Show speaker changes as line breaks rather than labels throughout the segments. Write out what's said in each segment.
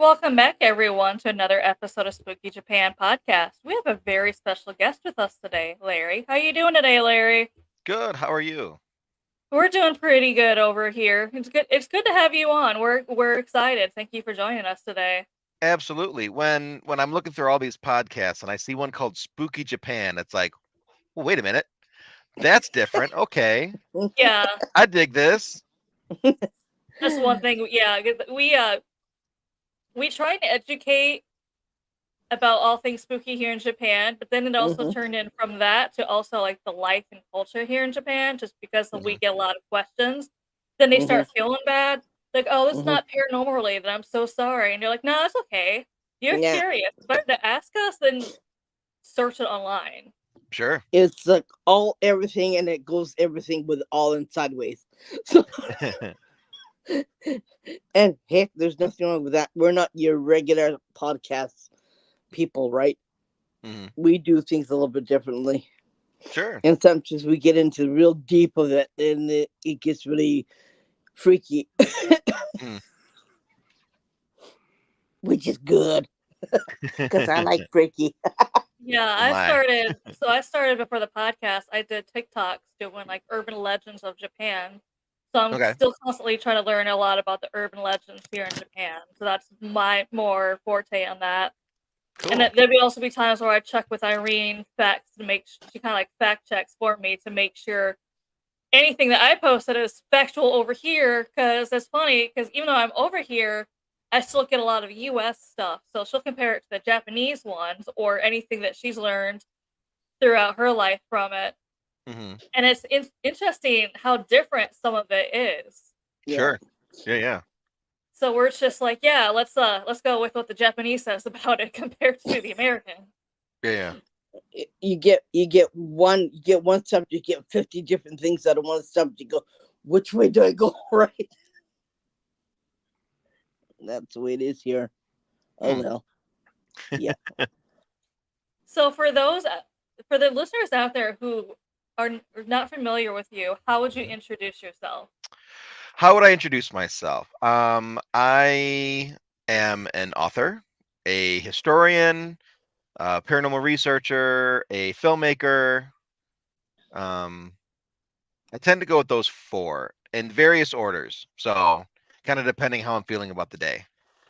Welcome back, everyone, to another episode of Spooky Japan podcast. We have a very special guest with us today, Larry. How you doing today, Larry?
Good. How are you?
We're doing pretty good over here. It's good. It's good to have you on. We're excited. Thank you for joining us today.
Absolutely. When I'm looking through all these podcasts and I see one called Spooky Japan, it's like, well, wait a minute, that's different. Okay,
Yeah,
I dig this.
that's one thing. Yeah, we try to educate about all things spooky here in Japan, but then it also
Hmm.
turned in from that to also like the life and culture here in Japan, just because we
Hmm.
get a lot of questions. Then they
Hmm.
start feeling bad, like, "Oh, this is
Hmm.
not paranormal related. I'm so sorry." And you're like, "No, it's okay. You're
Yeah,
curious. It's better to ask us than search it online."
Sure.
it's like all everything, and it goes everything with all in sideways. So, and heck, there's nothing wrong with that. We're not your regular podcast people, right?
Hmm.
We do things a little bit differently,
Sure.
and sometimes we get into the real deep of it, and it gets really freaky,
Mm.
which is good because I like freaky.
Yeah,
Oh my.
I started before the podcast. I did TikToks doing like urban legends of Japan. So I'm
Okay.
still constantly trying to learn a lot about the urban legends here in Japan. So that's my more forte on that. And
Cool.
there'd be also be times where I check with Irene facts to make she kind of like fact checks for me to make sure anything that I posted is factual over here. Because that's funny. Because even though I'm over here, I still get a lot of U.S. stuff. So she'll compare it to the Japanese ones or anything that she's learned throughout her life from it.
Hmm.
And it's interesting how different some of it is.
Yeah,
Sure. Yeah. Yeah.
So we're just like, yeah, let's go with what the Japanese says about it compared to the American.
Yeah. Yeah.
you get one subject, you get 50 different things out of one subject. You go, which way do I go? Right? That's the way it is here. Oh
Hmm.
well. Yeah.
So for the listeners out there who are not familiar with you, how would you
Mhm.
introduce yourself?
How would I introduce myself? I am an author, a historian, a paranormal researcher, a filmmaker. Um, I tend to go with those four in various orders. So kind of depending how I'm feeling about the day.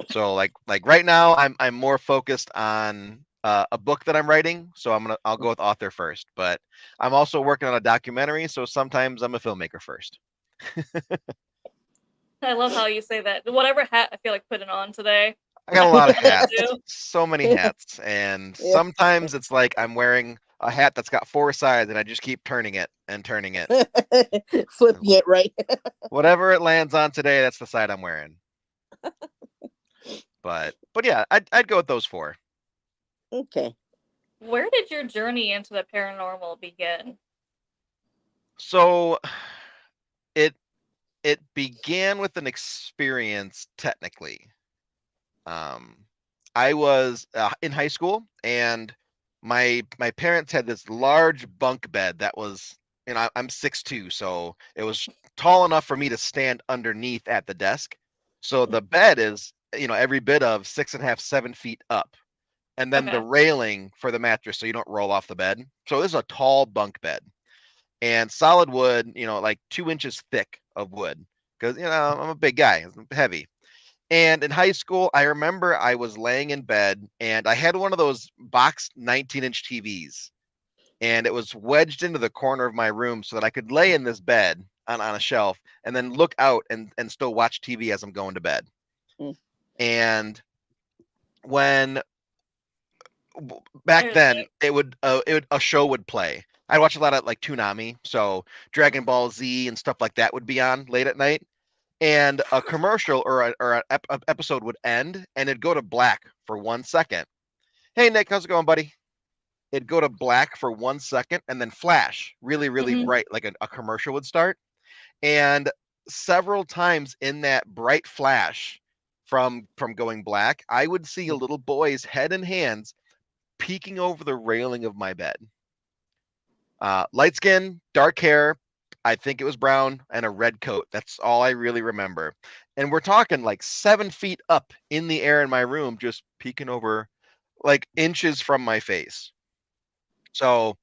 So like right now I'm more focused on a book that I'm writing. So I'll go with author first. But I'm also working on a documentary. So sometimes I'm a filmmaker first.
I love how you say that. Whatever hat I feel like putting on today,
I got
I
a
can
lot of
put that
hats,
too.
so many hats, and
Yeah.
sometimes it's like I'm wearing a hat that's got four sides, and I just keep turning it and turning it.
Flipping it right.
Whatever it lands on today, that's the side I'm wearing. But yeah, I'd go with those four.
Okay.
Where did your journey into the paranormal begin?
So it it began with an experience technically. Um, I was in high school, and my parents had this large bunk bed that was, I'm 6'2", so it was tall enough for me to stand underneath at the desk. So the bed is, every bit of 6.5, 7 feet up, and then the
Okay.
railing for the mattress so you don't roll off the bed. So this is a tall bunk bed and solid wood, like 2 inches thick of wood, because I'm a big guy, I'm heavy. And in high school, I remember I was laying in bed and I had one of those box 19-inch TVs, and it was wedged into the corner of my room so that I could lay in this bed on a shelf and then look out and still watch TV as I'm going to bed.
Mm.
And when back
There's
then it would a show would play. I watch a lot of like Toonami, so Dragon Ball Z and stuff like that would be on late at night, and a commercial or an episode would end and it'd go to black for 1 second. Hey Nick, how's it going, buddy? It'd go to black for 1 second and then flash really, really
mhm.
bright, like a commercial would start. And several times in that bright flash from going black, I would see a little boy's head and hands peeking over the railing of my bed. Light skin, dark hair, I think it was brown, and a red coat. That's all I really remember. And we're talking like 7 feet up in the air in my room, just peeking over like inches from my face. So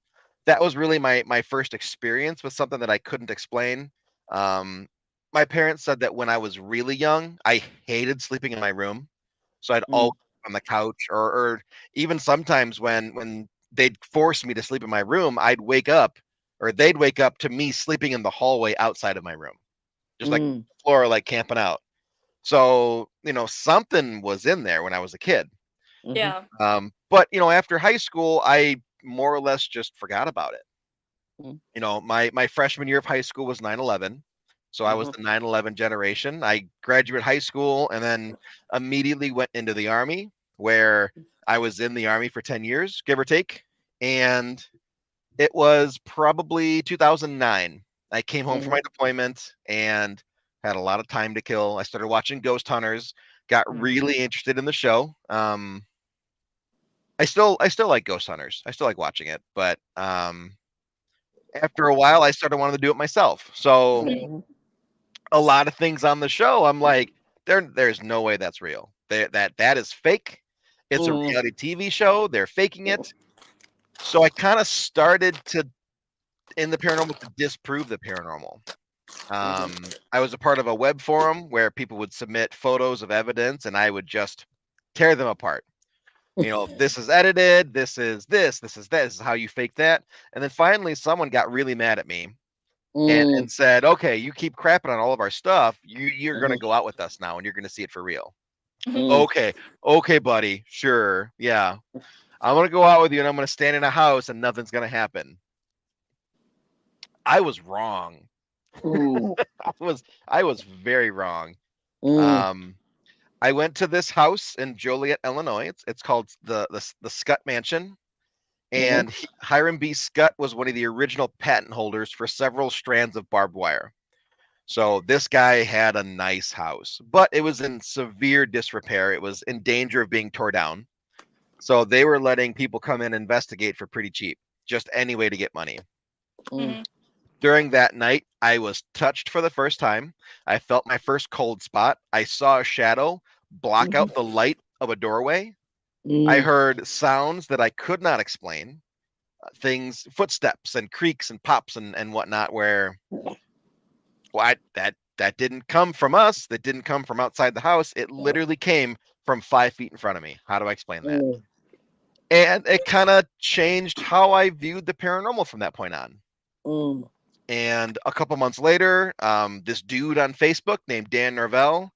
that was really my first experience with something that I couldn't explain. Um, my parents said that when I was really young, I hated sleeping in my room. So I'd always on the couch, or even sometimes when they'd force me to sleep in my room, I'd wake up, or they'd wake up to me sleeping in the hallway outside of my room, just like floor, like camping out. So, something was in there when I was a kid.
Yeah.
But after high school, I more or less just forgot about it. My freshman year of high school was 9/11. So I was the 9/11 generation. I graduated high school and then immediately went into the Army, where I was in the Army for 10 years, give or take. And it was probably 2009. I came home from my deployment and had a lot of time to kill. I started watching Ghost Hunters, got really interested in the show. I still like Ghost Hunters. I still like watching it, but after a while, I started wanting to do it myself. So a lot of things on the show, I'm like, there's no way that's real. That is fake. It's a reality TV show. They're faking it. So I kind of started in the paranormal, to disprove the paranormal. I was a part of a web forum where people would submit photos of evidence, and I would just tear them apart. This is edited. This is this. This is that. This is how you fake that. And then finally, someone got really mad at me and said, "Okay, you keep crapping on all of our stuff. You're going to go out with us now, and you're going to see it for real." Okay, buddy. Sure, yeah. I'm going to go out with you, and I'm going to stand in a house, and nothing's going to happen. I was wrong. I was very wrong. I went to this house in Joliet, Illinois. It's called the Scott Mansion. And Hiram B. Scott was one of the original patent holders for several strands of barbed wire. So this guy had a nice house, but it was in severe disrepair. It was in danger of being torn down. So they were letting people come in and investigate for pretty cheap, just any way to get money. During that night, I was touched for the first time. I felt my first cold spot. I saw a shadow block out the light of a doorway. I heard sounds that I could not explain. Footsteps and creaks and pops and whatnot, where that didn't come from us. That didn't come from outside the house. It literally came from 5 feet in front of me. How do I explain that? And it kind of changed how I viewed the paranormal from that point on. And a couple months later, this dude on Facebook named Dan Norvell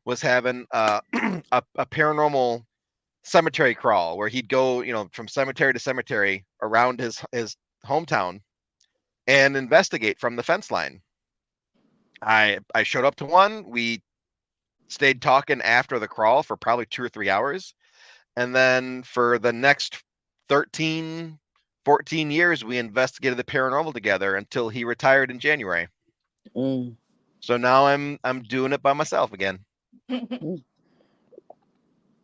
was having a paranormal cemetery crawl, where he'd go, from cemetery to cemetery around his hometown and investigate from the fence line. I showed up to one. We stayed talking after the crawl for probably 2 or 3 hours. And then for the next 13, 14 years, we investigated the paranormal together until he retired in January. So now I'm doing it by myself again.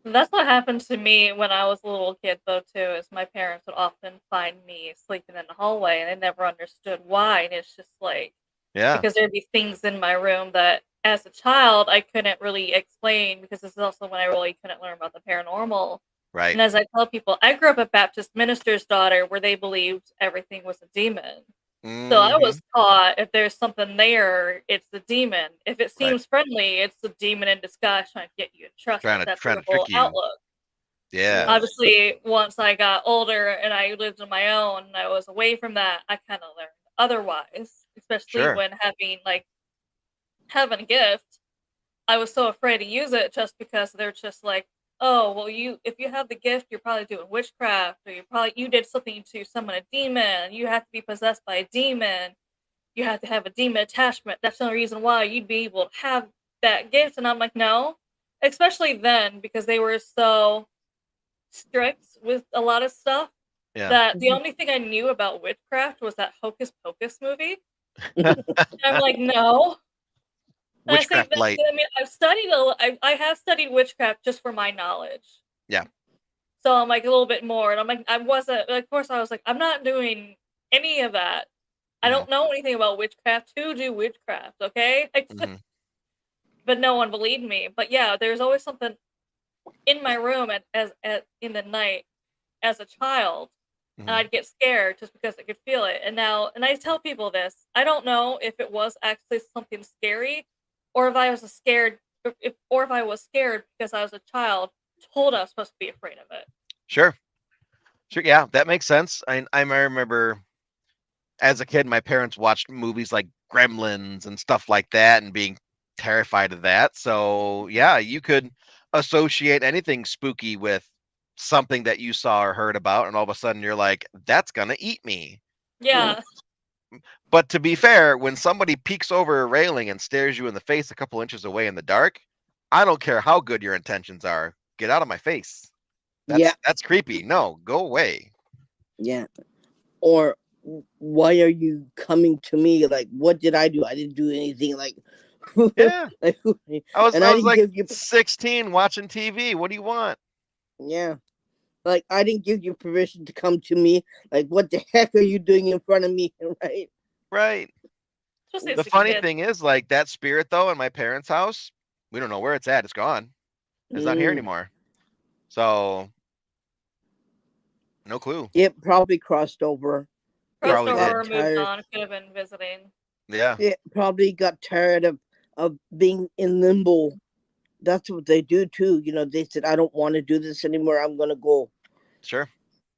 That's what happened to me when I was a little kid, though, too, is my parents would often find me sleeping in the hallway, and they never understood why. And it's just like, because there'd be things in my room that, as a child, I couldn't really explain, because this is also when I really couldn't learn about the paranormal.
Right.
And as I tell people, I grew up a Baptist minister's daughter, where they believed everything was a demon. So I was taught, if there's something there, it's the demon. If it seems friendly, it's the demon in disguise trying to get you to trust that that's the whole outlook.
Yeah.
Obviously, once I got older and I lived on my own and I was away from that, I kind of learned otherwise. Especially when having a gift, I was so afraid to use it, just because they're just like, oh, well, if you have the gift, you're probably doing witchcraft, or you did something to summon a demon. You have to be possessed by a demon. You have to have a demon attachment. That's the only reason why you'd be able to have that gift. And I'm like, no. Especially then, because they were so strict with a lot of stuff, that the only thing I knew about witchcraft was that Hocus Pocus movie. And I'm like, no.
Witchcraft light.
I mean, I have studied witchcraft just for my knowledge.
Yeah.
So I'm like a little bit more, and I'm like, of course I was like, I'm not doing any of that. I don't know anything about witchcraft to do witchcraft, okay?
Mm-hmm.
But no one believed me. But yeah, there's always something in my room in the night as a child, and
Mm-hmm.
I'd get scared just because I could feel it. And I tell people this. I don't know if it was actually something scary, or if I was scared, if I was scared because I was a child, told I was supposed to be afraid of it.
Sure. Sure. Yeah, that makes sense. I remember as a kid, my parents watched movies like Gremlins and stuff like that, and being terrified of that. So yeah, you could associate anything spooky with something that you saw or heard about, and all of a sudden you're like, "That's gonna eat me."
Yeah,
But to be fair, when somebody peeks over a railing and stares you in the face a couple inches away in the dark, I don't care how good your intentions are. Get out of my face.
Yeah,
That's creepy. No, go away.
yeah. Or why are you coming to me? Like, what did I do? I didn't do anything. Like,
Yeah.
like, and
I
I
was
didn't
like
give you.
16 watching TV. What do you want?
Yeah, like I didn't give you permission to come to me. Like, what the heck are you doing in front of me? Right?
Right.
especially
The
as a
funny
kid.
thing is, like, that spirit though in my parents' house, we don't know where it's at. It's gone. It's not here
Mm.
anymore. So no clue.
It probably crossed over. It
Crossed
Probably
got
over or
did.
moved
tired.
on. Could have been visiting.
Yeah.
It probably got tired of being in limbo. That's what they do too. You know, they said, "I don't want to do this anymore. I'm gonna go."
Sure.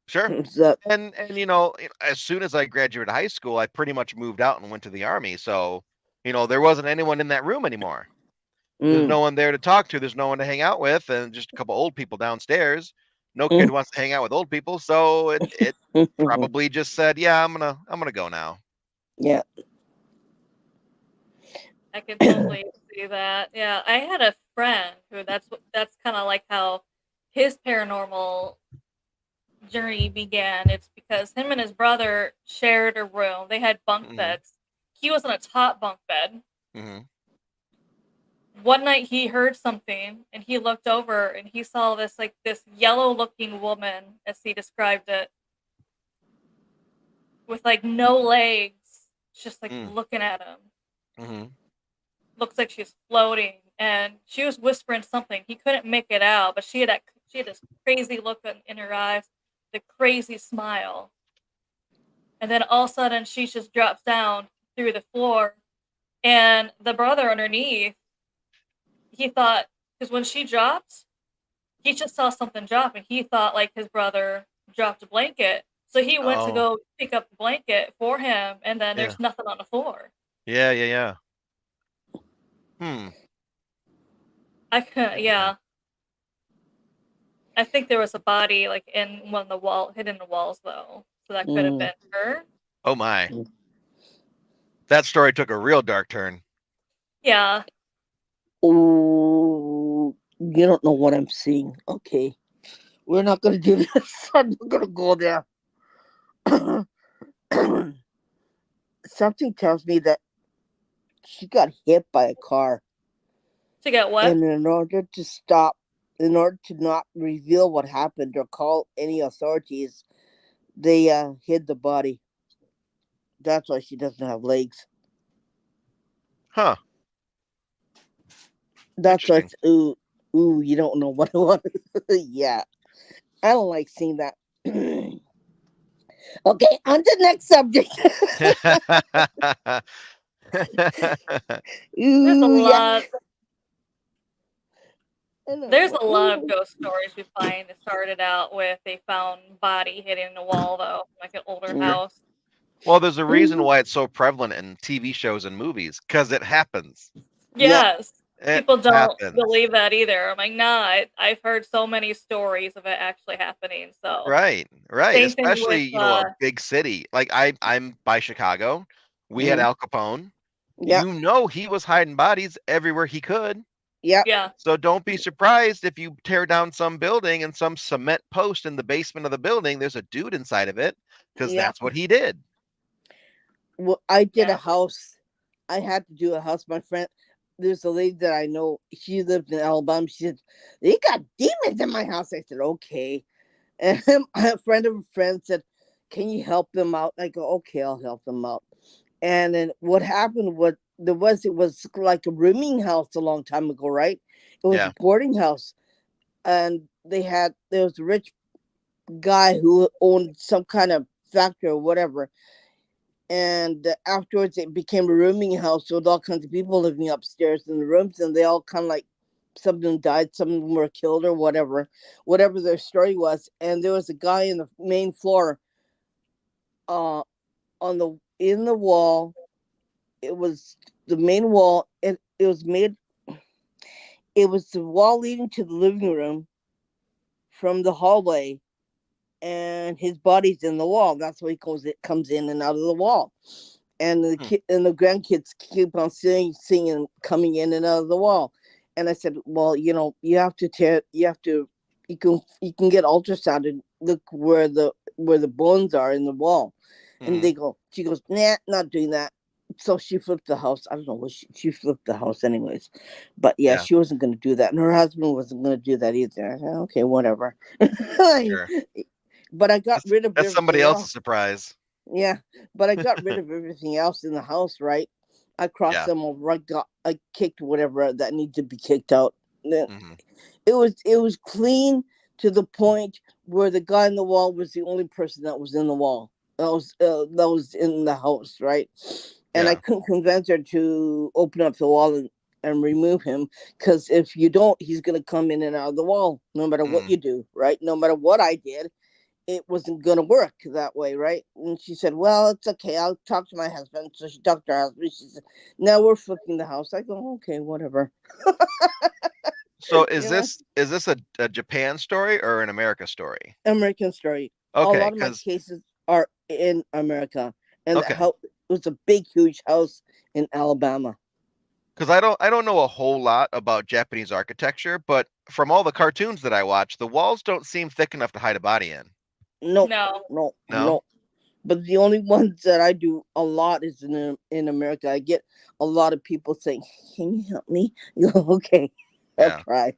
Sure.
So,
And as soon as I graduated high school, I pretty much moved out and went to the army. So, there wasn't anyone in that room anymore. There's
mm,
no one there to talk to. There's no one to hang out with, and just a couple old people downstairs. No kid
mm,
wants to hang out with old people, so it probably just said, "Yeah, I'm gonna go now."
yeah.
I can totally see that. Yeah, I had a friend who that's kind of like how his paranormal journey began. It's because him and his brother shared a room. They had bunk
Hmm.
beds. He was on a top bunk bed.
Hmm.
One night he heard something and he looked over and he saw this yellow looking woman, as he described it, with like no legs, just like
Mm.
looking at him.
Hmm.
Looks like she's floating, and she was whispering something. He couldn't make it out, but she had this crazy look in her eyes, the crazy smile, and then all of a sudden she just drops down through the floor, and the brother underneath, he thought, because when she dropped, he just saw something drop, and he thought like his brother dropped a blanket, so he went to
Oh,
go pick up the blanket for him, and then
yeah.
there's nothing on the floor.
Yeah, yeah, yeah. Hmm.
I couldn't,
Interesting.
yeah. I think there was a body like in one of the hidden in the walls though, so that could have
Mm,
been her.
Oh my.
mm.
That story took a real dark turn.
Yeah,
Oh, you don't know what I'm seeing. Okay, we're not gonna do this. I'm not gonna go there. Something tells me that she got hit by a car,
to get what?
and in order to not reveal what happened or call any authorities, they hid the body. That's why she doesn't have legs.
Huh.
That's why
Interesting.
it's ooh. You don't know what it was. Yeah, I don't like seeing that. Okay, on to the next subject.
There's a
Ooh, yeah.
lot.
I don't
There's
know.
a lot of
Ooh.
ghost stories we find. It started out with they found body hidden in the wall though, like an older
Mm,
Sure.
house.
Well, there's a reason
mm,
why it's so prevalent in TV shows and movies, because it happens.
yeah,
Yes,
It
people don't
happens.
believe that either. I'm like, nah. I've heard so many stories of it actually happening. So
Right, right.
same thing
Especially,
with
a big city. Like I'm by Chicago. We had
mm,
Al Capone.
yeah,
He was hiding bodies everywhere he could.
yeah,
yeah,
So don't be surprised if you tear down some building and some cement post in the basement of the building, there's a dude inside of it, because
yeah.
that's what he did.
Well, I did a
yeah.
house. I had to do a house. My friend, there's a lady that I know. She lived in Alabama. She said, "They got demons in my house." I said, "Okay." And a friend of a friend said, "Can you help them out?" I go, "Okay, I'll help them out." And then what happened? It was like a rooming house a long time ago, right? It was a
Yeah.
boarding house, and there was a rich guy who owned some kind of factory or whatever. And afterwards, it became a rooming house with all kinds of people living upstairs in the rooms, and they all kind of like, some of them died, some of them were killed or whatever their story was. And there was a guy in the main floor, uh, on the in the wall. It was the main wall. It was the wall leading to the living room from the hallway, and his body's in the wall. That's why it comes in and out of the wall. And the
Hmm.
kid and the grandkids keep on singing, coming in and out of the wall. And I said, well, you have to you can get ultrasound and look where the bones are in the wall. And
Mhm.
she goes, nah, not doing that. So she flipped the house. I don't know what she flipped the house anyways. But yeah,
Yeah.
she wasn't going to do that. And her husband wasn't going to do that either. I said, okay, whatever.
Sure.
But I got rid of
That's somebody
everything
else's
else.
surprise.
Yeah, but I got rid of everything else in the house, right? I crossed
Yeah.
them over. I kicked whatever that needed to be kicked out. Then
Mhm.
it was clean to the point where the guy in the wall was the only person that was in the wall. That was in the house, right? And I
Yeah.
couldn't convince her to open up the wall and remove him, because if you don't, he's gonna come in and out of the wall no matter what
Mhm.
you do, right? No matter what I did, it wasn't going to work that way, right? And she said, well, it's okay. I'll talk to my husband. So she talked to her husband. She said, now we're flipping the house. I go, okay, whatever.
So is
You know,
this a Japan story or an America story?
American story. A
Okay,
lot of my
because
cases are in America. And the
okay,
house was a big, huge house in Alabama.
because I don't know a whole lot about Japanese architecture, but from all the cartoons that I watch, the walls don't seem thick enough to hide a body in.
No,
No.
no,
No?
no. But the only ones that I do a lot is in America. I get a lot of people saying, can you help me? You go, okay, I'll
Yeah.
try.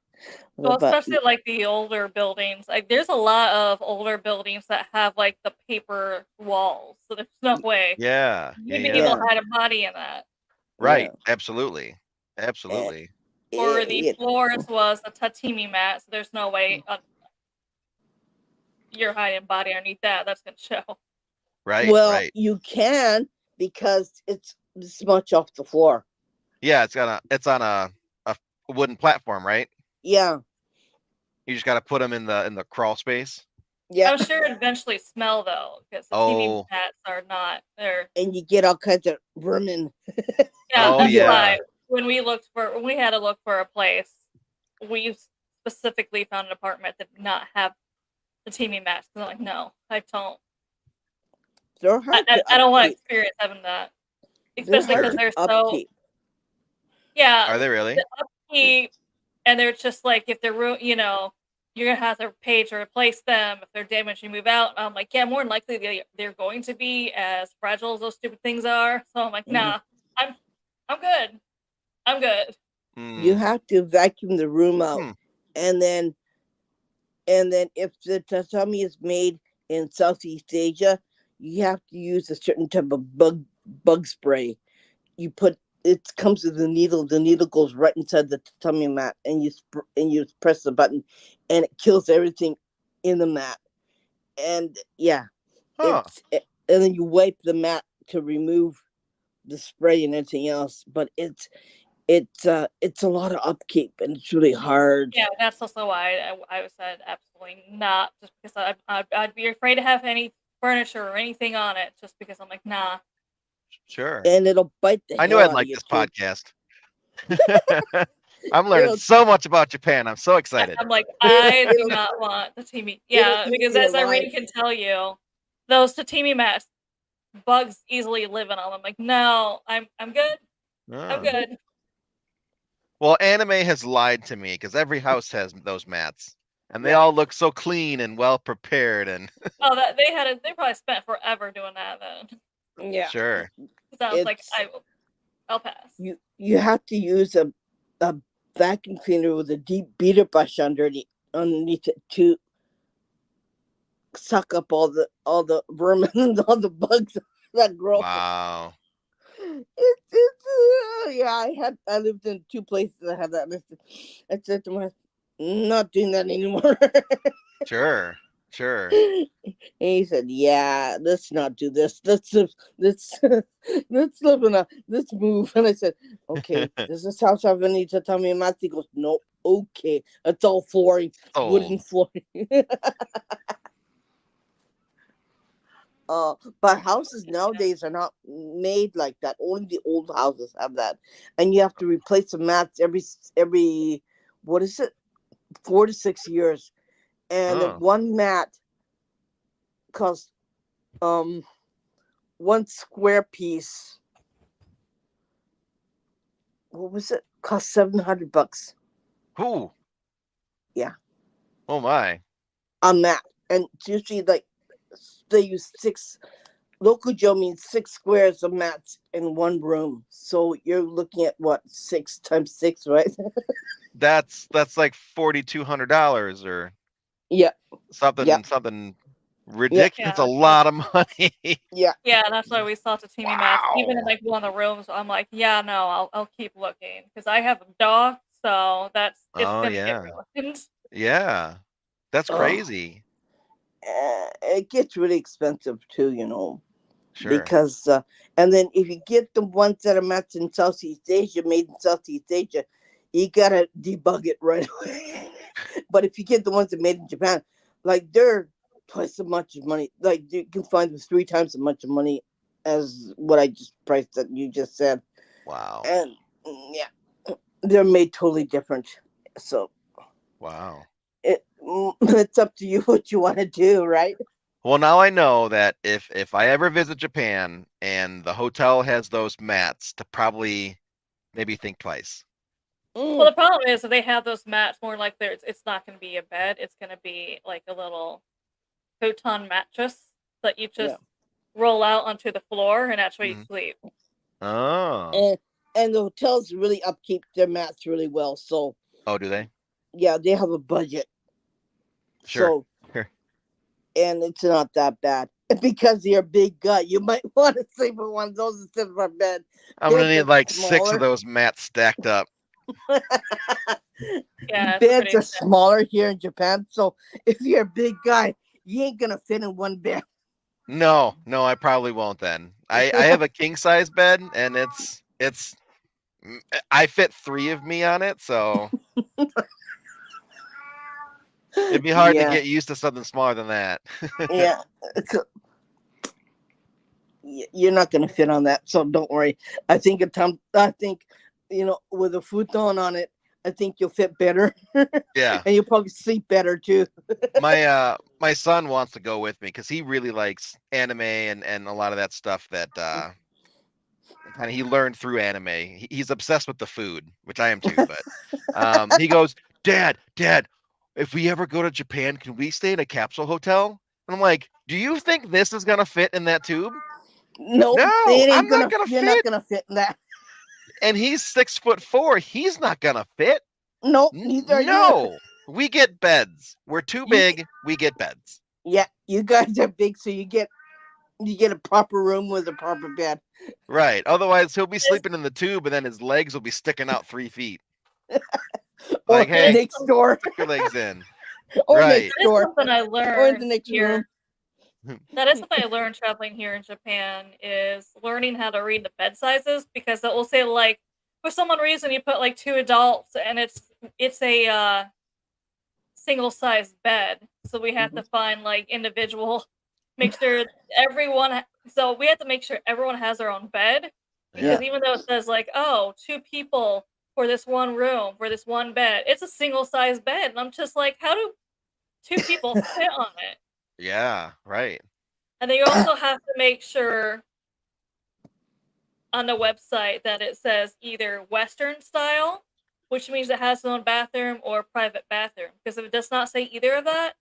Well,
But
especially like the older buildings. Like there's a lot of older buildings that have like the paper walls. So there's no way
Yeah. Yeah.
you'd be able
Yeah.
yeah,
to hide a body in that.
Right.
yeah.
Absolutely.
And
Absolutely.
Or the
it,
floors was a tatami mat, so there's no way you're hiding a body underneath that. That's gonna show.
Right.
well,
Right.
you can, because it's this much off the floor.
Yeah, it's on a wooden platform, right?
Yeah,
You just got to put them in the crawl space.
yeah.
I'm sure it eventually smell though, because the tatami
Oh.
mats are not there.
And you get all kinds of vermin.
Yeah,
Oh
You
that's
get
yeah.
why when we had to look for a place, we specifically found an apartment that did not have the tatami mats. Because I'm like, no, I don't.
they're
I,
hard
I,
to
I don't want to
upkeep.
experience having that,
They're
especially
hard
because
Sure.
to
they're so
upkeep.
yeah.
Are they really?
The upkeep, and they're just like if they're you're gonna have to pay to replace them if they're damaged. You move out. I'm like, yeah, more than likely they're going to be as fragile as those stupid things are. So I'm like,
Mhm.
nah, I'm I'm good. I'm good.
You
Hmm.
have to vacuum the room out,
Hmm.
and then if the tatami is made in Southeast Asia, you have to use a certain type of bug spray. It comes with a needle. The needle goes right inside the tummy mat, and you press the button, and it kills everything in the mat. And yeah,
Huh.
and then you wipe the mat to remove the spray and everything else. But it's a lot of upkeep, and it's really hard.
Yeah, that's also why I said absolutely not, just because I'd be afraid to have any furniture or anything on it, just because I'm like, nah.
Sure.
And it'll bite the
I knew
hell
I'd
out of
like
you
this
too.
podcast. I'm learning
It'll
so much about Japan. I'm so excited.
I'm like,
it'll
I do
it'll
not want the tatami.
it'll
Yeah,
eat
because
you
as
alive.
Irene can tell you, those tatami mats, bugs easily live in them. I'm like, no, I'm good. I'm
Oh.
good.
Well, anime has lied to me because every house has those mats, and they
Yeah.
all look so clean and well prepared. And
Oh, they probably spent forever doing that then.
Yeah.
sure.
So I was like,
It's
I'll pass.
you have to use a vacuum cleaner with a deep beater brush underneath it to suck up all the vermin and all the bugs that grow up.
Wow.
Yeah. I lived in 2 places that had that listed. I said to myself, not doing that anymore.
Sure. Sure.
And he said, "Yeah, let's not do this. Let's let's live in a let's move." And I said, "Okay, does this house have any tatami mats?" He goes, "Nope." Okay, it's all flooring,
Old.
wooden flooring. But houses nowadays are not made like that. Only the old houses have that, and you have to replace the mats every what is it, 4 to 6 years, and
Oh.
one mat costs um one square piece. What was it? Cost $700.
Who?
Yeah,
Oh my.
a mat, and it's usually like they use six. Local Joe means 6 squares of mats in one room. So you're looking at what, 6 times 6, right?
That's like $4,200 or
Yeah, yeah,
something
yeah,
ridiculous. It's a
Yeah,
lot of money.
yeah.
yeah, that's why we saw Tatami mats. Even in
Wow.
like one of the rooms, I'm like, yeah, no, I'll keep looking because I have a dog, so it's
Oh
gonna get
yeah.
ruined.
Yeah. That's
Oh,
crazy.
it gets really expensive too,
Sure.
because and then if you get the ones that are mats in Southeast Asia, made in Southeast Asia, you gotta debug it right away. But if you get the ones that made in Japan, like they're twice as much as money. Like you can find them 3 times as much money as what I just priced that you just said,
Wow.
and yeah, they're made totally different. So
Wow.
it's up to you what you want to do, right?
Well, now I know that if I ever visit Japan and the hotel has those mats, to probably maybe think twice.
Well,
Mm,
the problem is that they have those mats more like it's not gonna be a bed. It's gonna be like a little futon mattress that you
yeah,
just roll out onto the floor, and that's where you
Mhm.
sleep.
Oh.
and and the hotels really upkeep their mats really well. So
Oh, do they?
yeah, they have a budget.
Sure.
So
Sure.
and it's not that bad. Because you're a big guy, you might want to sleep in one of those instead of a bed.
I'm gonna
Beds
need
are
like 6 of
smaller.
those mats stacked up.
Yeah, it's
Beds
pretty
are smaller here in Japan, so if you're a big guy, you ain't gonna fit in one bed.
No, no, I probably won't then. I have a king size bed and it's I fit 3 of me on it, so it'd be hard to
Yeah,
get used to something smaller than that.
yeah. You're not gonna fit on that, so don't worry. I think with a futon on it, I think you'll fit better, and
Yeah.
you'll probably sleep better too.
My son wants to go with me because he really likes anime and a lot of that stuff that kind of he learned through anime. He's obsessed with the food, which I am too. But he goes, Dad, if we ever go to Japan, can we stay in a capsule hotel? And I'm like, do you think this is gonna fit in that tube?
Nope,
No,
it
I'm
ain't
not
gonna.
gonna
You're not
fit.
gonna fit in that.
And he's 6'4". He's not gonna fit.
Nope, neither are you.
No, we get beds. We're too
You,
big. We get beds.
yeah, you guys are big, so you get a proper room with a proper bed,
Right. Otherwise, he'll be
it's,
sleeping in the tube, and then his legs will be sticking out 3 feet.
or
Like,
that is
hey,
next door,
stick your legs in.
or
Right.
next
that is
door,
something I
or in the
learned
next
here.
room.
That is something I learned traveling here in Japan is learning how to read the bed sizes because it will say like for some reason you put like 2 adults and it's a single size bed, so we have to
Mhm.
find like individual, make sure everyone. So we have to make sure everyone has their own bed
Yeah.
because even though it says like 2 people for this one room for this one bed, it's a single size bed, and I'm just like, how do 2 people fit on it?
Yeah. Right.
And then you also have to make sure on the website that it says either Western style, which means it has its own bathroom, or private bathroom. Because if it does not say either of that,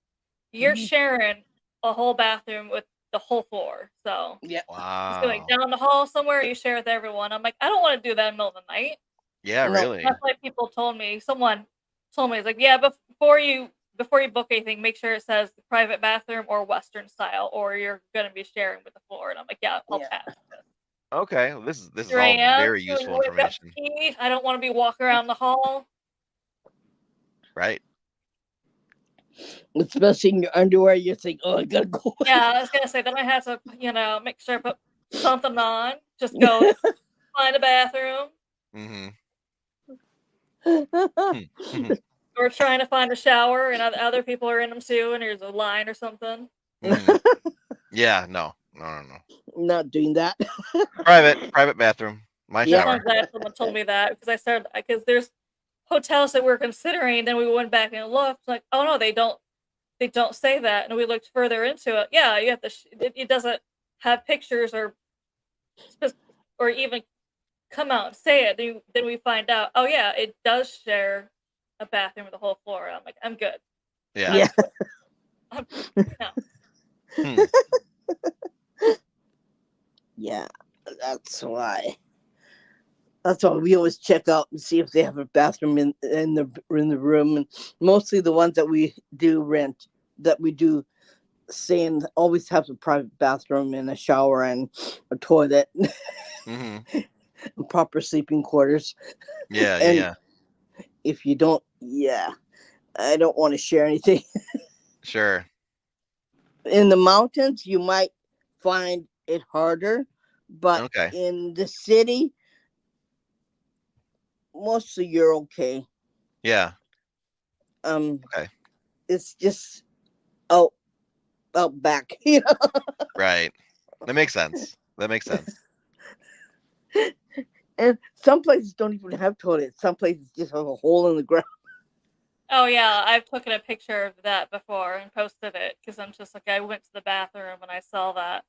you're
Mhm.
sharing a whole bathroom with the whole floor. So
Yeah.
just go like
Wow.
down the hall somewhere, you share with everyone. I'm like, I don't want to do that in the middle of the night.
Yeah.
No.
Really.
That's why people told me. Someone told me it's like, yeah, before you book anything, make sure it says private bathroom or Western style, or you're gonna be sharing with the floor. And I'm like, yeah, I'll
Yeah.
pass.
Okay, well, this is
Here I
all
am.
very
You
useful
wake up
information,
to pee. I don't want to be walking around the hall.
right?
Especially in your underwear, you think, "Oh, I gotta go."
Yeah, I was gonna say. Then I had to, make sure I put something on. Just go find a bathroom.
Mm-hmm.
Or trying to find a shower, and other people are in them too, and there's a line or something.
Mm-hmm. Yeah, no.
Not doing that.
Private bathroom. My
Yeah.
That's why
shower.
I'm glad someone told me that, because there's hotels that we're considering. Then we went back and looked, like, oh no, they don't say that. And we looked further into it. Yeah, you have to. It doesn't have pictures or even come out and say it. Then we find out, oh yeah, it does share a bathroom with the whole floor. I'm like, I'm good.
Yeah.
Yeah.
No.
Hmm.
Yeah, that's why. That's why we always check out and see if they have a bathroom in the room, and mostly the ones that we do rent, that we do stay in, always have a private bathroom and a shower and a toilet
Mm-hmm.
and proper sleeping quarters.
Yeah,
And
yeah.
if you don't, yeah, I don't want to share anything.
Sure.
In the mountains, you might find it harder, but
Okay.
in the city, mostly you're okay.
Yeah.
Um,
Okay.
it's just out back, you know.
Right. That makes sense. That makes sense.
And some places don't even have toilets. Some places just have a hole in the ground.
Oh yeah, I've taken a picture of that before and posted it because I'm just like, I went to the bathroom and I saw that.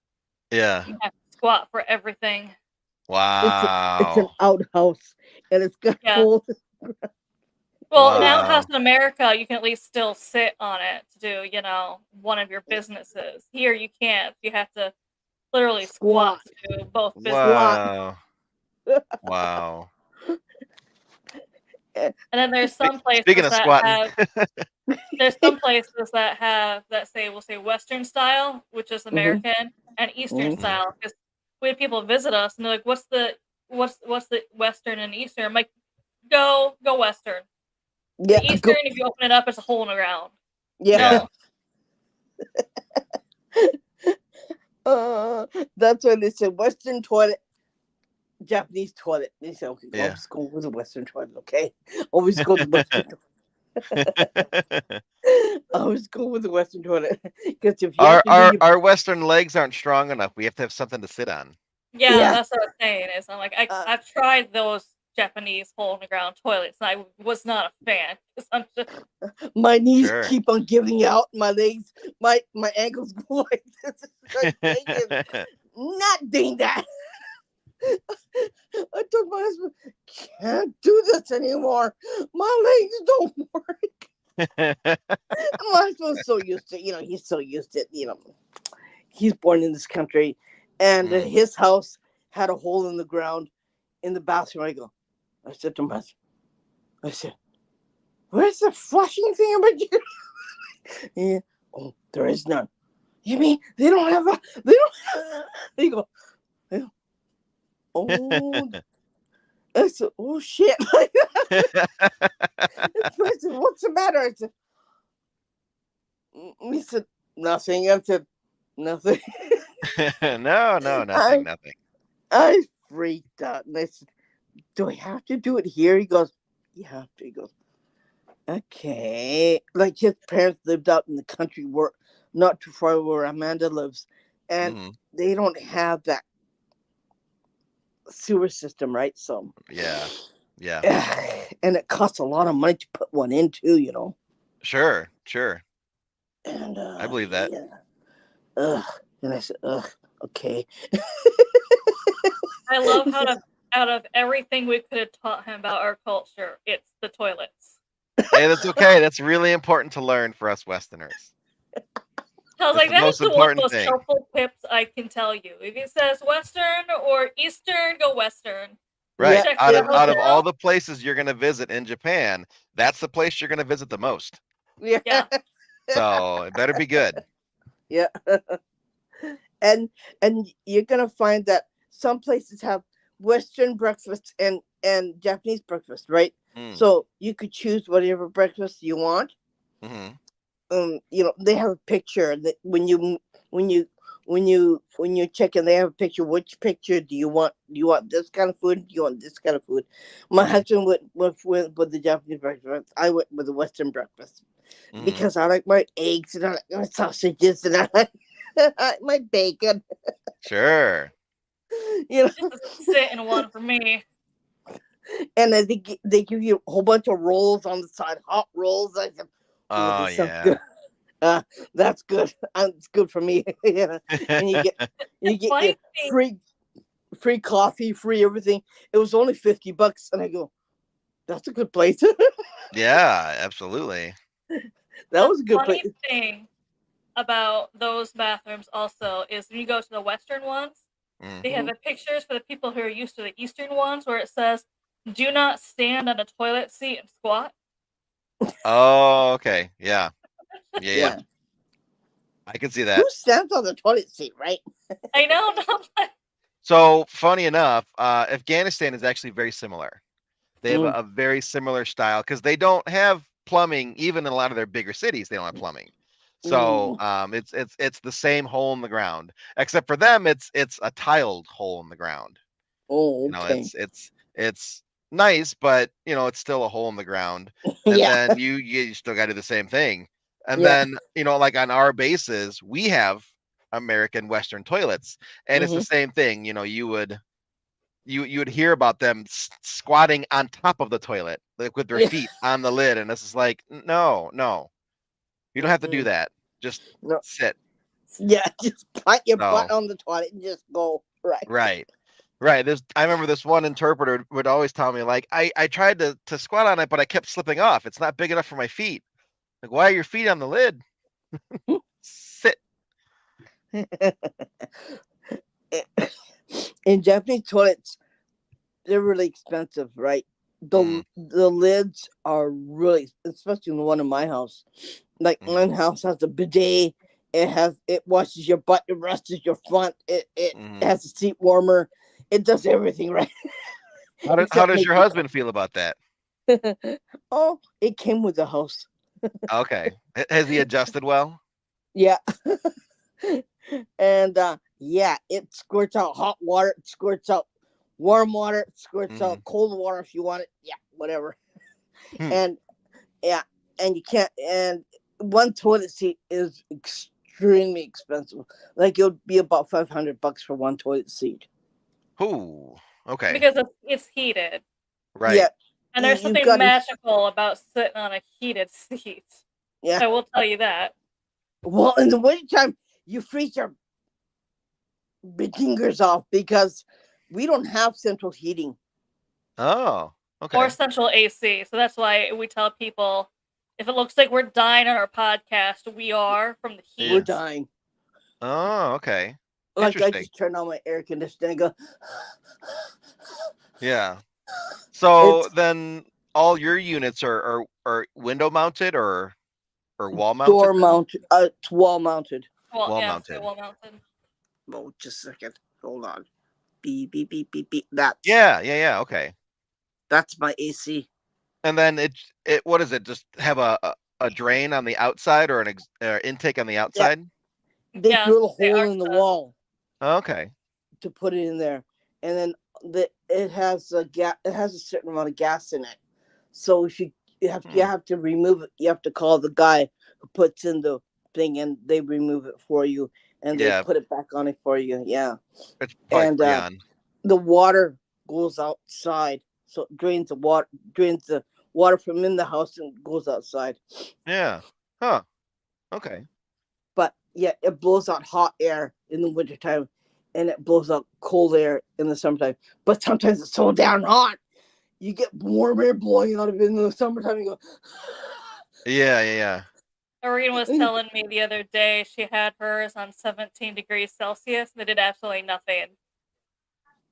Yeah.
You have to squat for everything.
It's an
Wow.
outhouse, and it's got
Yeah.
holes.
Well, an
Wow.
outhouse in America, you can at least still sit on it to do, one of your businesses. Here, you can't. You have to literally squat to do both businesses.
Squat.
Wow. Wow.
And then there's some
Speaking
places
of
that
squatting.
have will say Western style, which is American, and Eastern
Mhm.
style. Because we had people visit us and they're like, what's the Western and Eastern? I'm like, go Western.
Yeah,
The Eastern, if you open it up, it's a hole in the ground.
yeah.
No.
That's why they said Western toilet, Japanese toilet. They said, okay,
Yeah.
always go with the Western toilet, okay? Always go to the Western toilet. Always go with the Western toilet. Because if you have to do
Our Western legs aren't strong enough. We have to have something to sit on.
Yeah, that's what I'm saying. Is I'm like, I've tried those Japanese hole in the ground toilets, and I was not a fan. 'Cause I'm just,
my knees
Sure.
keep on giving out. My legs, my ankles go like this. It's like, not doing that. I told my husband, can't do this anymore. My legs don't work. My husband's so used to it. He's so used to it. He's born in this country, and his house had a hole in the ground in the bathroom. I said to my husband, I said, where's the flushing thing about you? Yeah. Oh, there is none. You mean they don't have a? They don't. They go. Oh. I said, oh shit. I said, what's the matter? I said, he said, nothing. I said, nothing.
No, nothing.
I freaked out, and I said, do I have to do it here? He goes, you have to. He goes, okay. Like his parents lived out in the country, not too far where Amanda lives, and they don't have that sewer system, right? So
yeah.
And it costs a lot of money to put one in too.
Sure.
And
I believe that.
Yeah. And I said, okay.
I love how out of everything we could have taught him about our culture, it's the toilets.
Hey, that's okay. That's really important to learn for us Westerners.
I was like,
the
that
most
is the one
important
most
thing.
helpful tips I can tell you. If it says Western or Eastern, go Western.
Right.
Check
Out
the
of all the places you're going to visit in Japan, that's the place you're going to visit the most.
Yeah.
So it better be good.
Yeah. And you're gonna find that some places have Western breakfast and Japanese breakfast, right?
Mm.
So you could choose whatever breakfast you want.
Mm-hmm.
They have a picture that when you check in, they have a picture. Which picture do you want? Do you want this kind of food? Do you want this kind of food? My
Mm-hmm.
husband went with the Japanese breakfast. I went with the Western breakfast
Mm-hmm.
because I like my eggs and I like my sausages and I like my bacon.
Sure.
Just a sit in one for me.
And then they give you a whole bunch of rolls on the side, hot rolls. I said, "Oh,
Oh
this sounds
yeah.
good. That's good. It's good for me." Yeah. And you get your
Funny thing,
free coffee, free everything. It was only $50, and I go, "That's a good place."
Yeah, absolutely.
That
the
was a good place.
funny thing about those bathrooms also is when you go to the Western ones,
Mm.
they have the pictures for the people who are used to the Eastern ones where it says, "Do not stand on a toilet seat and squat."
Oh, okay. Yeah. Yeah, yeah.
Yeah.
I can see
Who
that.
stands on the toilet seat, right?
I know.
So funny enough, Afghanistan is actually very similar. They have
Mm.
a very similar style because they don't have plumbing. Even in a lot of their bigger cities, they don't have plumbing. So it's the same hole in the ground, except for them, it's a tiled hole in the ground.
Oh,
You know,
okay.
it's nice, but it's still a hole in the ground. And
Yeah.
then you still got to do the same thing. And
Yeah.
then like on our bases, we have American Western toilets, and it's the
Hmm.
same thing. You would hear about them squatting on top of the toilet, like with their
Yeah.
feet on the lid, and this is like, no, no, you don't have to do that. Just
No.
sit.
Yeah. Just put your butt
So
on the toilet and just go. Right.
right. Right. I remember this one interpreter would always tell me, like, I tried to squat on it, but I kept slipping off. It's not big enough for my feet. Like, why are your feet on the lid? Sit.
In Japanese toilets, they're really expensive, right?
Mm,
The lids are really, especially the one in my house. Like
mm,
my house has a bidet. It washes your butt, it rests your front. It
mm.
has a seat warmer. It does everything right,
How
except
does
make
your
you.
husband feel about that?
Oh, it came with the house.
Okay. Has he adjusted well?
Yeah, and yeah, it squirts out hot water. It squirts out warm water. It squirts
Mm.
out cold water if you want it. Yeah, whatever.
Hmm.
And yeah, and you can't. And one toilet seat is extremely expensive. Like it would be about $500 for one toilet seat.
Ooh. Okay.
Because it's heated.
Right.
Yeah,
And there's
you've
something
got to.
magical about sitting on a heated seat.
Yeah.
I will tell you that.
Well, in the wintertime, you freeze your fingers off because we don't have central heating.
Oh.
Or
Okay.
central AC. So that's why we tell people if it looks like we're dying on our podcast, we are from the
We're
Yeah.
heat.
dying.
Oh. Okay.
Like I
Interesting.
just turned on my air conditioner and go.
Yeah. So
It's
then all your units are window mounted or wall mounted
door
then?
mounted. It's wall mounted.
Well,
Wall
yeah, stay
mounted.
well mounted.
Oh, just a second. Hold on. Beep beep beep beep beep. That's
Yeah, yeah, yeah. Okay.
that's my AC.
And then it what is it? Just have a drain on the outside or an intake on the
Yeah,
outside?
they
Yeah,
drill a
say
hole
ours
in the
does.
wall
Okay.
to put it in there, and then it has a gas. It has a certain amount of gas in it. So if you
Hmm.
have to remove it, you have to call the guy who puts in the thing, and they remove it for you, and they
Yeah,
put it back on it for you. Yeah,
it's probably
and
Freon.
the water goes outside, so it drains the water from in the house and goes outside.
Yeah. Huh. Okay.
But yeah, it blows out hot air in the wintertime and it blows out cold air in the summertime. But sometimes it's so damn hot. You get warm air blowing out of it in the summertime. You go,
Yeah, yeah, yeah.
Irene was telling me the other day she had hers on 17 degrees Celsius and they did absolutely nothing.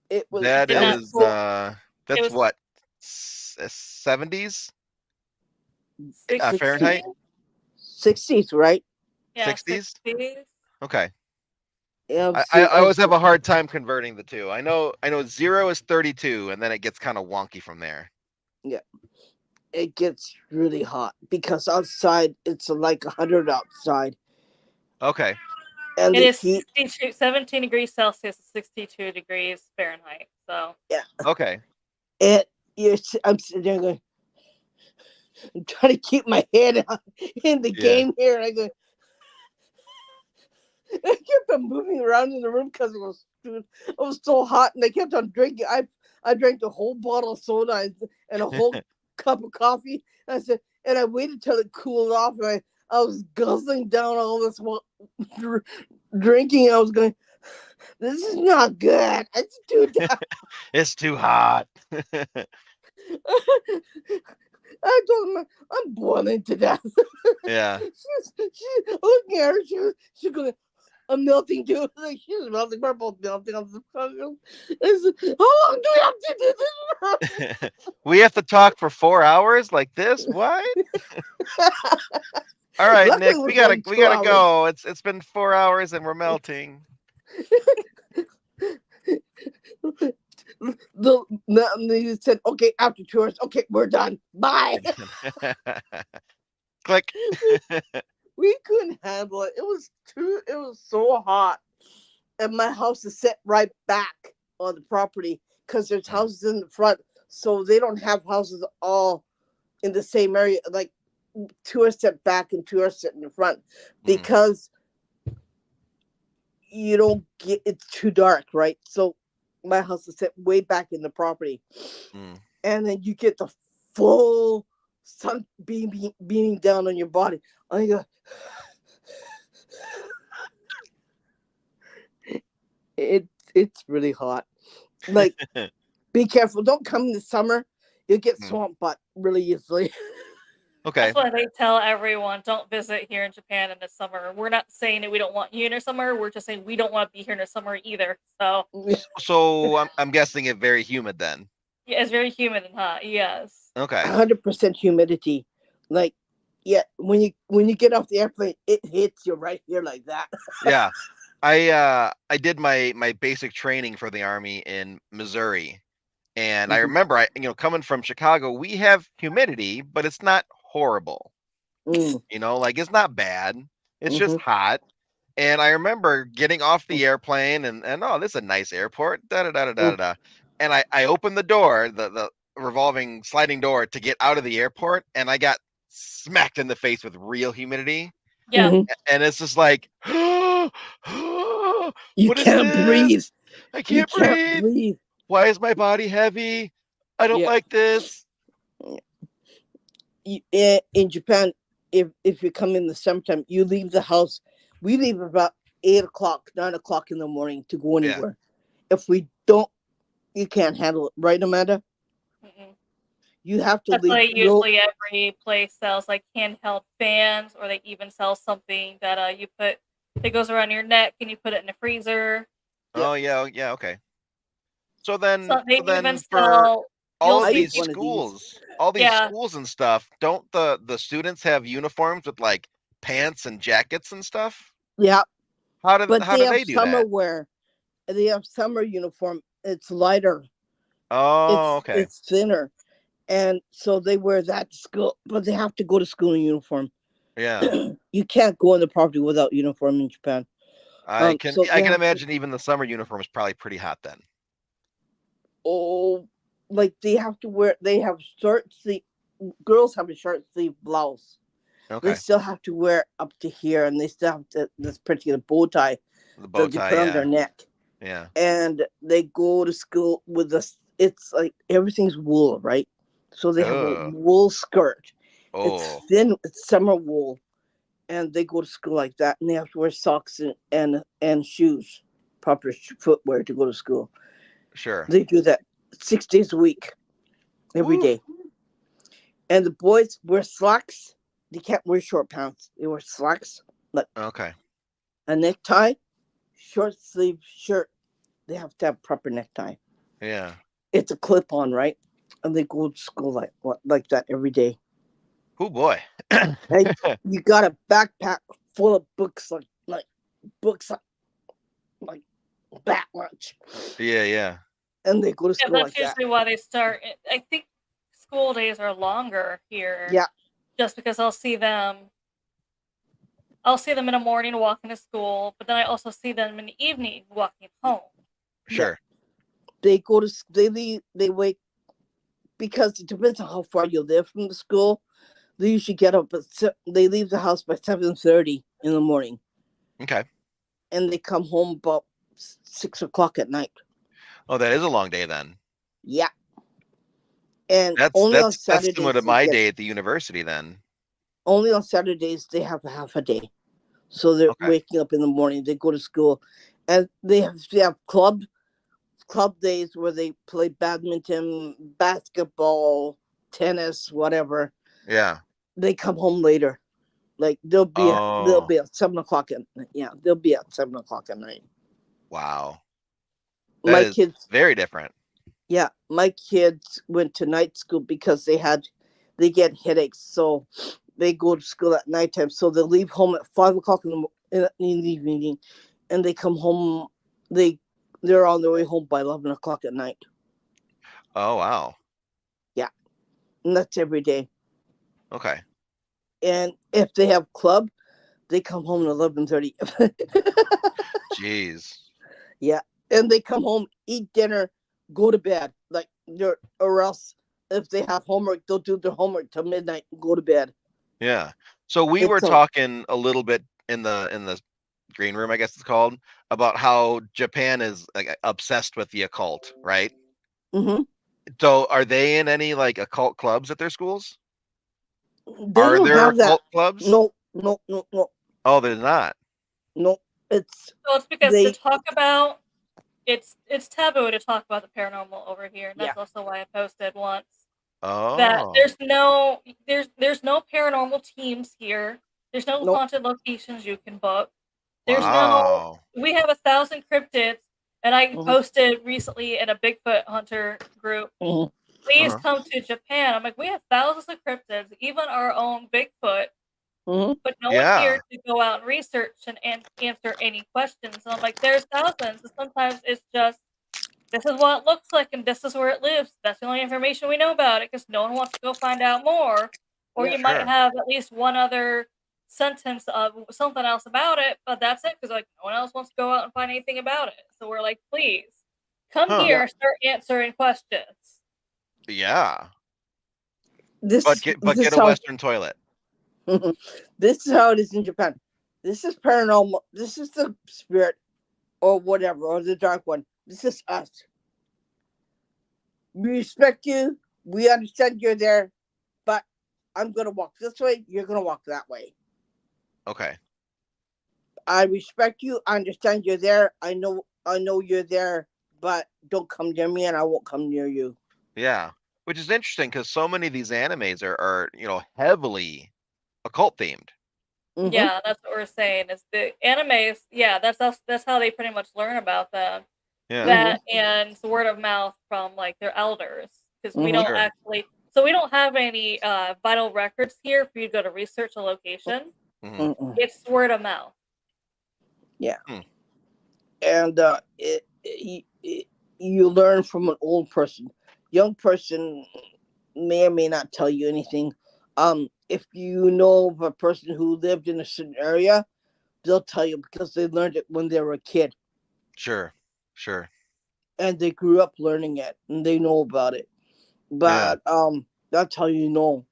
it was
That
Did
I was
not.
is
so
It
that's
was
what 70s
60.
Fahrenheit
60s, right?
Yeah,
60s.
60s.
Okay. I always have a hard time converting the two. I know 0 is 32, and then it gets kind of wonky from there.
Yeah, it gets really hot because outside it's like 100 outside.
Okay.
And
it
the
is
heat,
17 degrees Celsius, 62 degrees Fahrenheit. So
yeah.
Okay.
And I'm sitting there going, I'm trying to keep my head in the game here. I go, I kept on moving around in the room because it was so hot, and I kept on drinking. I drank the whole bottle of soda and a whole cup of coffee. And I said, and I waited till it cooled off, and I was guzzling down all this drinking. I was going, this is not good. It's too dark.
It's too hot.
I told him I'm boiling to death.
Yeah.
She's looking at her. She's going, I'm melting too. Like she's melting. We're both melting. I said, how long do we have to do this?
We have to talk for 4 hours like this? What? All right,
Luckily,
Nick,
it
we
was
gotta
only 2 hours.
go. It's been 4 hours and we're melting.
They said, okay, after 2 hours, okay, we're done. Bye.
Click.
We couldn't handle it. It was so hot. And my house is set right back on the property because there's houses in the front. So they don't have houses all in the same area. Like 2 are set back and 2 are set in the front because you don't get, it's too dark, right? So my house is set way back in the property. And then you get the full sun beaming down on your body. I go, it's really hot. Like, be careful. Don't come in the summer. You'll get swamp butt really easily.
Okay.
that's why they tell everyone don't visit here in Japan in the summer. We're not saying that we don't want you in the summer. We're just saying we don't want to be here in the summer either.
So I'm guessing it's very humid then.
Yeah, it's very humid and hot. Yes.
Okay.
100% humidity. Like, yeah, when you get off the airplane, it hits you right here like that.
Yeah. I did my basic training for the Army in Missouri. And I remember coming from Chicago, we have humidity, but it's not horrible. Like it's not bad. It's just hot. And I remember getting off the airplane and oh, this is a nice airport. Da da da da da da. And I opened the door, the revolving sliding door to get out of the airport, and I got smacked in the face with real humidity.
Yeah.
And it's just like,
you
what
can't breathe.
I can't breathe. Why is my body heavy? I don't like this.
In Japan, if you come in the summertime, you leave the house. We leave about 8 o'clock, 9 o'clock in the morning to go anywhere. If we don't, you can't handle it, right, Amanda? You have to
That's
leave.
why usually every place sells like handheld fans, or they even sell something that you put that goes around your neck and you put it in the freezer.
Oh yeah, okay. So then,
they even
for
sell
all of these schools, schools and stuff, don't the students have uniforms with like pants and jackets and stuff?
Yeah.
How do they do
summer
that?
wear. They have summer uniform. It's lighter.
Oh, okay.
It's thinner. And so they wear that to school, but they have to go to school in uniform.
Yeah.
You can't go on the property without uniform in Japan.
I can imagine even the summer uniform is probably pretty hot then.
Oh, like they have short sleeve. Girls have a short sleeve blouse.
Okay.
They still have to wear up to here, and they still have this particular bow tie.
The bow tie,
they put on their neck.
Yeah.
And they go to school with this. It's like everything's wool, right? So they have a wool skirt. It's thin. It's summer wool, and they go to school like that, and they have to wear socks and shoes, proper footwear to go to school.
Sure.
They do that 6 days a week, every day. And the boys wear slacks. They can't wear short pants. They wear slacks, like a necktie, short sleeve shirt. They have to have proper necktie.
Yeah.
It's a clip on, right? And they go to school like that every day.
Oh boy.
And you got a backpack full of books, like books like that much,
Yeah.
and they go to
Yeah,
school
that's
like that.
usually why they start. I think school days are longer here,
Yeah,
just because I'll see them. I'll see them in the morning walking to school, but then I also see them in the evening walking home.
yeah.
Sure.
They go to they leave. They wake because it depends on how far you live from the school. They usually get up at they leave the house by 7:30 in the morning,
Okay.
and they come home about 6 o'clock at night.
Oh, that is a long day then.
Yeah, and
That's
only on
that's that's similar to
Saturdays they
my
get.
day at the university then.
Only on Saturdays they have a half a day, so they're
Okay.
waking up in the morning. They go to school, and they have club days where they play badminton, basketball, tennis, whatever.
Yeah.
They come home later. Like they'll
Oh,
be at 7 o'clock at yeah, they'll be at 7 o'clock at night.
wow. That
My
is
kids
very different.
Yeah, my kids went to night school because they get headaches, so they go to school at nighttime. So they leave home at 5 o'clock in the evening, and they come home. They they're on their way home by 11 o'clock at night.
Oh, wow.
Yeah, and that's every day.
Okay.
And if they have club, they come home at 11:30.
Jeez.
Yeah, and they come home, eat dinner, go to bed. Like they're or else if they have homework, they'll do their homework till midnight and go to bed.
Yeah. So we were
It's a
talking a little bit in the green room, I guess it's called, about how Japan is like obsessed with the occult, right?
hmm
So are they in any like occult clubs at their schools?
They
Are
don't
there
have that.
occult clubs?
No, no, no, no,
Oh, they're not.
no. It's
So it's because to
they.
talk about it's taboo to talk about the paranormal over here, and
Yeah.
that's also why I posted once that
Oh,
there's no paranormal teams here. There's no
No.
haunted locations you can book. There's no
wow.
we have 1,000 cryptids, and I
hmm
posted recently in a Bigfoot hunter group.
hmm
Please
Uh-huh.
come to Japan. I'm like, we have thousands of cryptids, even our own Bigfoot,
hmm
but no one here
Yeah,
to go out and research and answer any questions. And I'm like, there's thousands. And sometimes it's just this is what it looks like and this is where it lives. That's the only information we know about it because no one wants to go find out more. Or
Yeah.
you might
sure.
have at least one other sentence of something else about it, but that's it because like no one else wants to go out and find anything about it. So we're like, please come
Huh.
Yeah.
here, start answering questions.
Yeah.
This
But
is
get
this
get
is
a
how
Western toilet.
this is how it is in Japan. This is paranormal. This is the spirit or whatever or the dark one. This is us. We respect you. We understand you're there, but I'm gonna walk this way. You're gonna walk that way.
Okay.
I respect you. I understand you're there. I know you're there, but don't come near me and I won't come near you.
Yeah. Which is interesting because so many of these animes are heavily occult themed.
Mm-hmm.
Yeah, that's what we're saying. Is the animes? Yeah, that's how they pretty much learn about them.
Yeah.
Mm-hmm.
That and word of mouth from like their elders because we
Mm-hmm.
don't
Sure.
actually. So we don't have any vital records here for you to go to research a location.
Hmm.
Mm-mm.
It's word of mouth.
Yeah.
Hmm.
And you learn from an old person. Young person may or may not tell you anything. If you know of a person who lived in a certain area, they'll tell you because they learned it when they were a kid
Sure. Sure.
and they grew up learning it and they know about it.
Yeah.
But that's how you know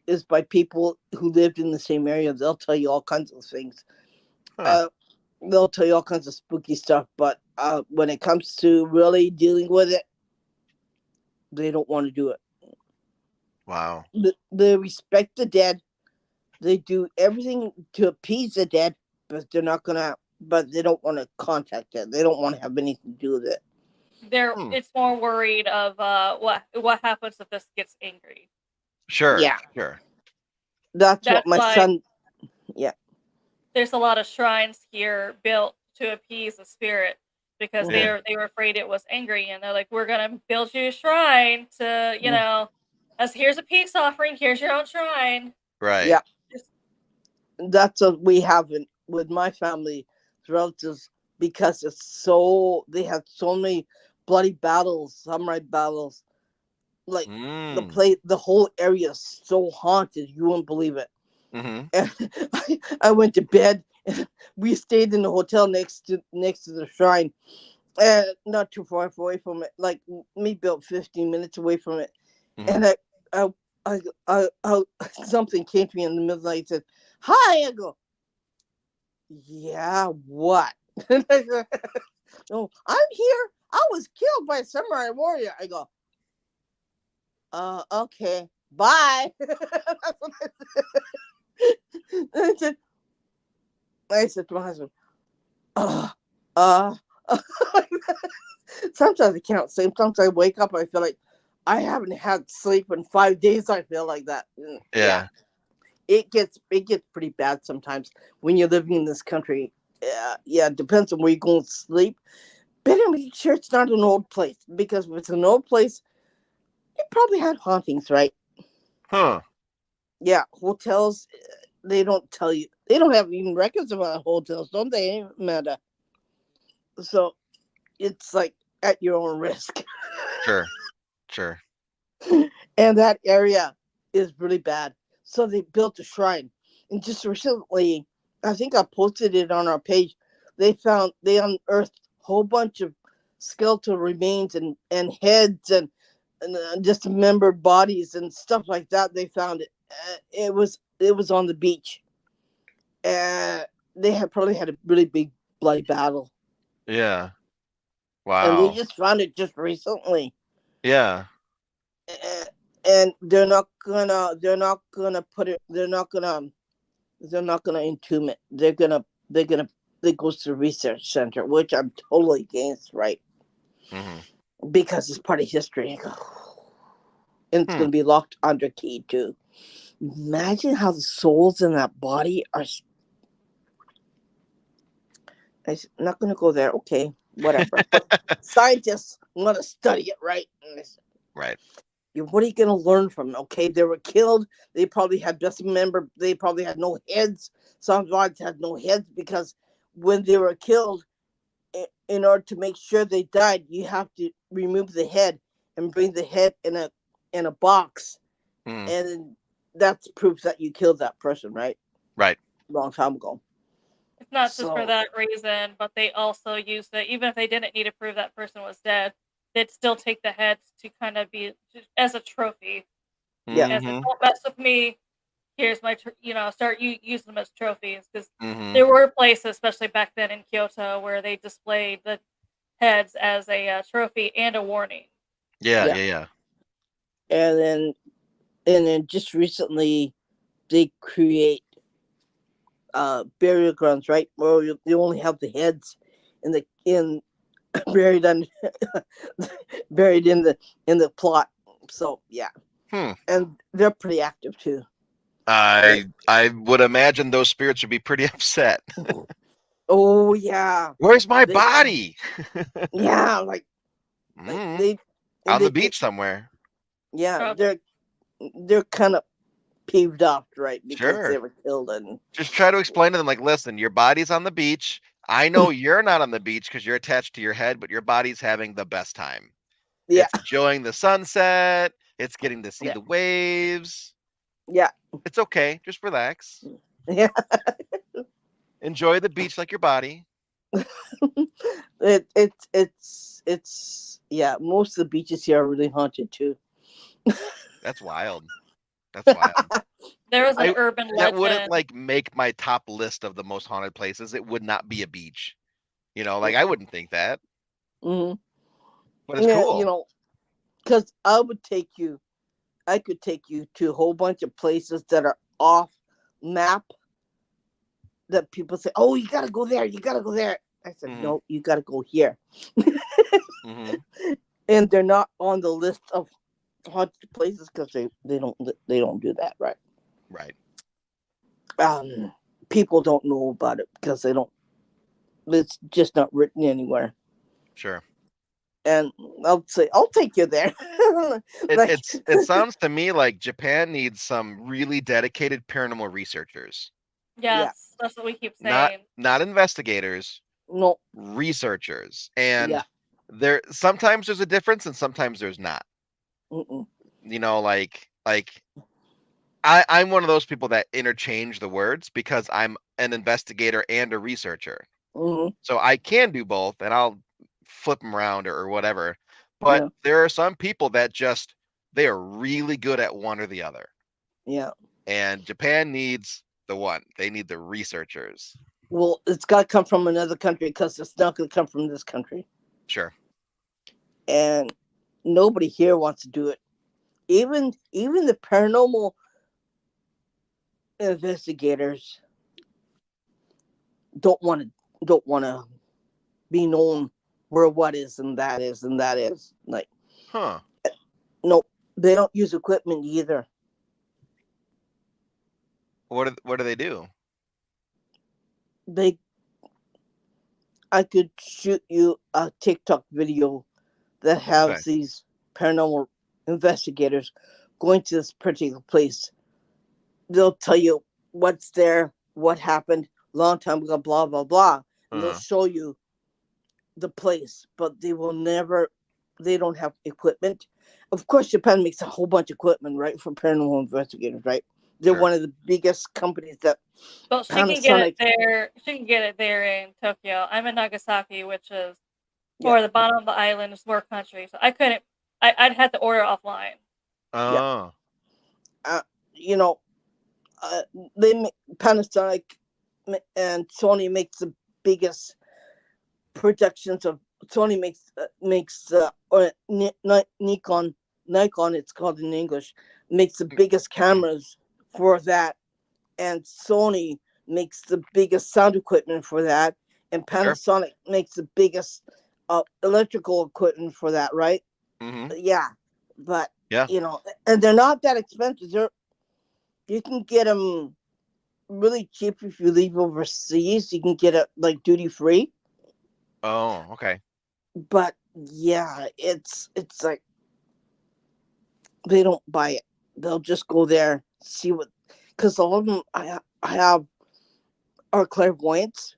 is by people who lived in the same area. They'll tell you all kinds of things.
Huh.
Uh, they'll tell you all kinds of spooky stuff. But when it comes to really dealing with it, they don't want to do it.
Wow.
They respect the dead. They do everything to appease the dead, but they're not gonna. But they don't want to contact it. They don't want to have anything to do with it.
Hmm.
It's more worried of what happens if this gets angry.
Sure.
Yeah,
Sure.
that's what
That's
my
why
son. Yeah.
there's a lot of shrines here built to appease the spirit because
hmm
Yeah.
they were afraid it was angry and they're like, we're gonna build you a shrine to as here's a peace offering, here's your own shrine.
Right.
Yeah,
Just
that's what we have with my family relatives. because they had so many bloody battles, samurai battles. Like the whole area is so haunted, you wouldn't believe it.
Mm-hmm.
And I went to bed. And we stayed in the hotel next to the shrine, not too far away from it, like maybe about 15 minutes away from it.
Mm-hmm.
And I something came to me in the middle of the night and said, "Hi." I go, "Yeah, what?" "No, I'm here. I was killed by a samurai warrior." I go, "Okay, bye." I said, to my husband, uh, uh, sometimes I can't sleep. Sometimes I wake up, I feel like I haven't had sleep in 5 days. I feel like that.
Yeah.
It gets pretty bad sometimes when you're living in this country. Yeah, it depends on where you go and sleep. Better make sure it's not an old place, because if it's an old place, it probably had hauntings, right?
Huh.
Yeah, hotels, they don't tell you. They don't have even records about hotels, don't they, Amanda? So it's like at your own risk.
Sure. Sure.
And that area is really bad. So they built a shrine. And just recently, I think I posted it on our page, they unearthed a whole bunch of skeletal remains and heads and dismembered bodies and stuff like that. They found it. It was on the beach. They had probably had a really big bloody battle.
Yeah.
And they
Wow.
just found it just recently.
Yeah.
And they're not gonna entomb it. They goes to the research center, which I'm totally against, right?
Mm-hmm.
Because it's part of history. And it's gonna be locked under key too. Imagine how the souls in that body are. I'm not gonna go there. Okay, whatever. But scientists want to study it, right?
Right.
What are you going to learn from it? Okay, they were killed. They probably had dismembered. They probably had no heads. Some bodies had no heads because when they were killed, in order to make sure they died, you have to remove the head and bring the head in a box, and that's proof that you killed that person, right?
Right.
Long time ago.
It's not just for that reason, but they also used it, even if they didn't need to prove that person was dead, they'd still take the heads to kind of be as a trophy.
Yeah.
As a, don't mess with me. Here's my, start using them as trophies, because
Mm-hmm.
there were places, especially back then in Kyoto, where they displayed the heads as a trophy and a warning.
Yeah.
And then just recently, they create burial grounds, right? Where you only have the heads in buried under buried in the plot. So yeah, and they're pretty active too.
I would imagine those spirits would be pretty upset.
Oh yeah,
Where's my body?
Yeah, like they
on the beach somewhere.
Yeah, they're kind of peeved off, right? Because
Sure.
they were killed. And
just try to explain to them, like, listen, your body's on the beach. I know you're not on the beach because you're attached to your head, but your body's having the best time.
Yeah.
It's enjoying the sunset. It's getting to see the waves.
Yeah.
It's okay. Just relax.
Yeah.
Enjoy the beach like your body.
It's most of the beaches here are really haunted too.
That's wild. That's wild.
There was an urban legend.
That wouldn't like make my top list of the most haunted places. It would not be a beach. Like I wouldn't think that.
Mm-hmm.
But it's cool.
Because I could take you to a whole bunch of places that are off map that people say, "Oh, you gotta go there, you gotta go there." I said, "No, you gotta go here." And they're not on the list of haunted places because they don't do that, right?
Right.
People don't know about it because they don't. It's just not written anywhere.
Sure.
And I'll say, I'll take you there.
It sounds to me like Japan needs some really dedicated paranormal researchers.
Yes, that's what we keep saying.
Not investigators,
No.
researchers. And
Yeah.
sometimes there's a difference and sometimes there's not.
Mm-mm.
You know, I'm one of those people that interchange the words because I'm an investigator and a researcher.
Mm-hmm.
So I can do both and I'll flip them around or whatever. But
Yeah.
there are some people that they are really good at one or the other.
Yeah.
And Japan needs the one. They need the researchers.
Well, it's got to come from another country because it's not going to come from this country.
Sure.
And nobody here wants to do it. Even the paranormal investigators don't want to be known where what is and that is and that is. Like,
Huh.
no, they don't use equipment either.
What do they do?
I could shoot you a TikTok video that
Okay.
has these paranormal investigators going to this particular place. They'll tell you what's there, what happened long time ago, blah blah blah, and they'll
Uh-huh.
show you the place, but they will never. They don't have equipment. Of course, Japan makes a whole bunch of equipment, right, for paranormal investigators, right? They're
Sure.
one of the biggest companies that
Well, she can get it
Panasonic.
there. She can get it there in Tokyo. I'm in Nagasaki, which is
Yeah,
or the bottom of the island is more country. So I couldn't. I'd had to order offline.
yeah.
Oh.
You know, uh, Panasonic and Sony makes the biggest productions of. Sony makes or Nikon it's called in English, makes the biggest
Mhm.
cameras for that, and Sony makes the biggest sound equipment for that, and
Sure.
Panasonic makes the biggest electrical equipment for that, right?
Mm-hmm.
Yeah, but
Yeah.
and they're not that expensive. You can get them really cheap if you leave overseas. You can get it like duty free.
Oh, okay.
But yeah, it's like they don't buy it. They'll just go there, see what, because all of them I have are clairvoyants,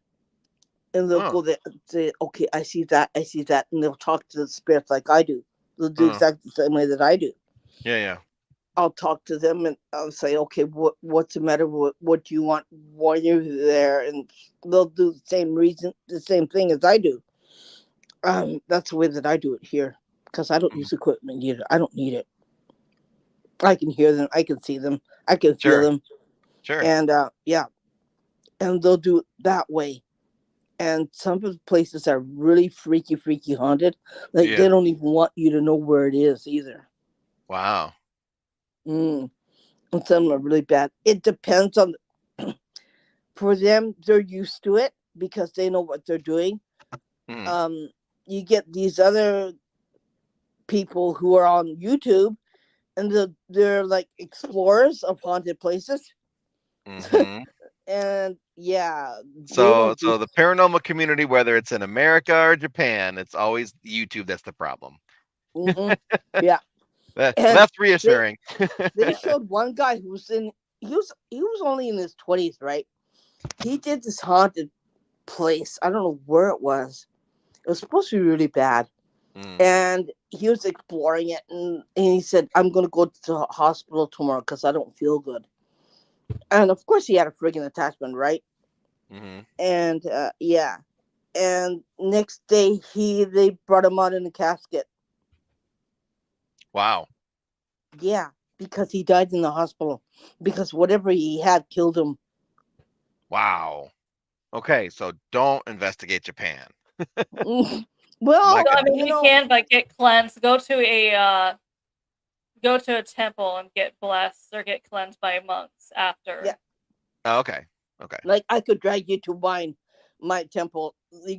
and they'll
Oh.
go there and say, okay, I see that, and they'll talk to the spirits like I do. They'll do
Uh,
exactly the same way that I do.
yeah, yeah.
I'll talk to them and I'll say, okay, what's the matter? What do you want? Why are you there? And they'll do the same thing as I do. That's the way that I do it here because I don't
Mhm.
use equipment either. I don't need it. I can hear them. I can see them. I can feel
Sure.
them.
Sure.
And yeah, and they'll do it that way. And some of the places are really freaky haunted. Like they
Yeah.
don't even want you to know where it is either.
Wow.
Mm. And some are really bad. It depends on. For them, they're used to it because they know what they're doing.
Mm.
Um, you get these other people who are on YouTube, and they're like explorers of haunted places,
Mm-hmm.
and yeah, they
So,
don't do.
so the paranormal community, whether it's in America or Japan, it's always YouTube that's the problem.
Mm-mm. Yeah, and
That's
they
reassuring.
they showed one guy who's in. He was only in his 20s, right? He did this haunted place. I don't know where it was. It was supposed to be really bad,
Mm.
and he was exploring it, and he said, I'm going to go to the hospital tomorrow because I don't feel good. And of course he had a friggin' attachment, right?
Mm-hmm.
And yeah, and next day they brought him out in a casket.
Wow.
Yeah, because he died in the hospital because whatever he had killed him.
Wow. Okay, so don't investigate Japan. My
Well,
So I
goodness.
mean, you can like get cleansed. Go to a temple and get blessed or get cleansed by monks
yeah,
after.
Oh, okay. Okay.
like I could drag you to my temple. They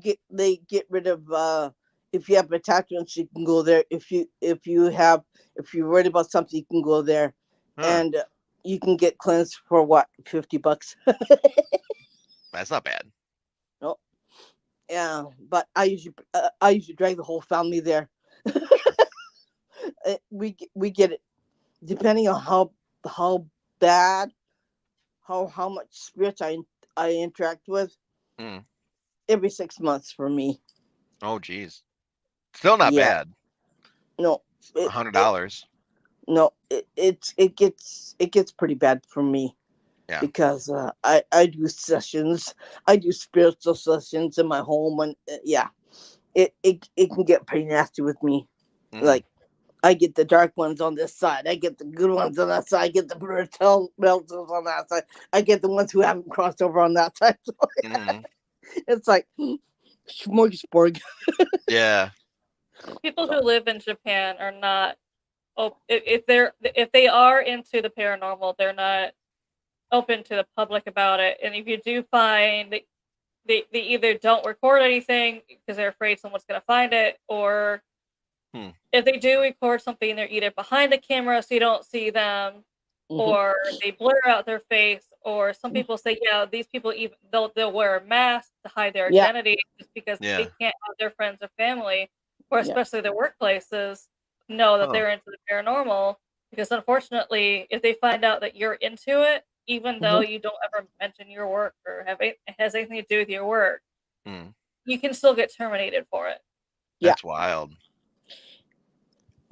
get rid of if you have attachments, you can go there. If you're worried about something, you can go there,
Huh.
and you can get cleansed for what, $50.
That's not bad.
No, yeah, but I usually drag the whole family there.
Sure.
We get it depending on how bad how much spirits I interact with.
Mm.
every 6 months for me.
Oh, geez. Still not
Yeah.
bad.
No. It,
$100.
no. It gets pretty bad for me.
Yeah.
Because I do sessions, I do spiritual sessions in my home, and yeah, it can get pretty nasty with me.
Mm.
Like I get the dark ones on this side, I get the good ones on that side, I get the brutal relatives on that side, I get the ones who haven't crossed over on that side. So
Mhm.
it's like smorgasbord.
Yeah.
People
So
who live in Japan are not. Oh, if they are into the paranormal, they're not open to the public about it. And if you do find that they either don't record anything because they're afraid someone's going to find it, or
Hmm.
if they do record something, they're either behind the camera so you don't see them,
mhm.
or they blur out their face, or some people say, yeah, these people even they'll wear a mask to hide their
Yeah,
identity just because
Yeah.
they can't have their friends or family, or
yeah,
especially their workplaces, know that
Huh.
they're into the paranormal. Because unfortunately, if they find out that you're into it, even though
mhm.
you don't ever mention your work or has anything to do with your work,
Hmm.
you can still get terminated for it.
Yeah.
That's wild.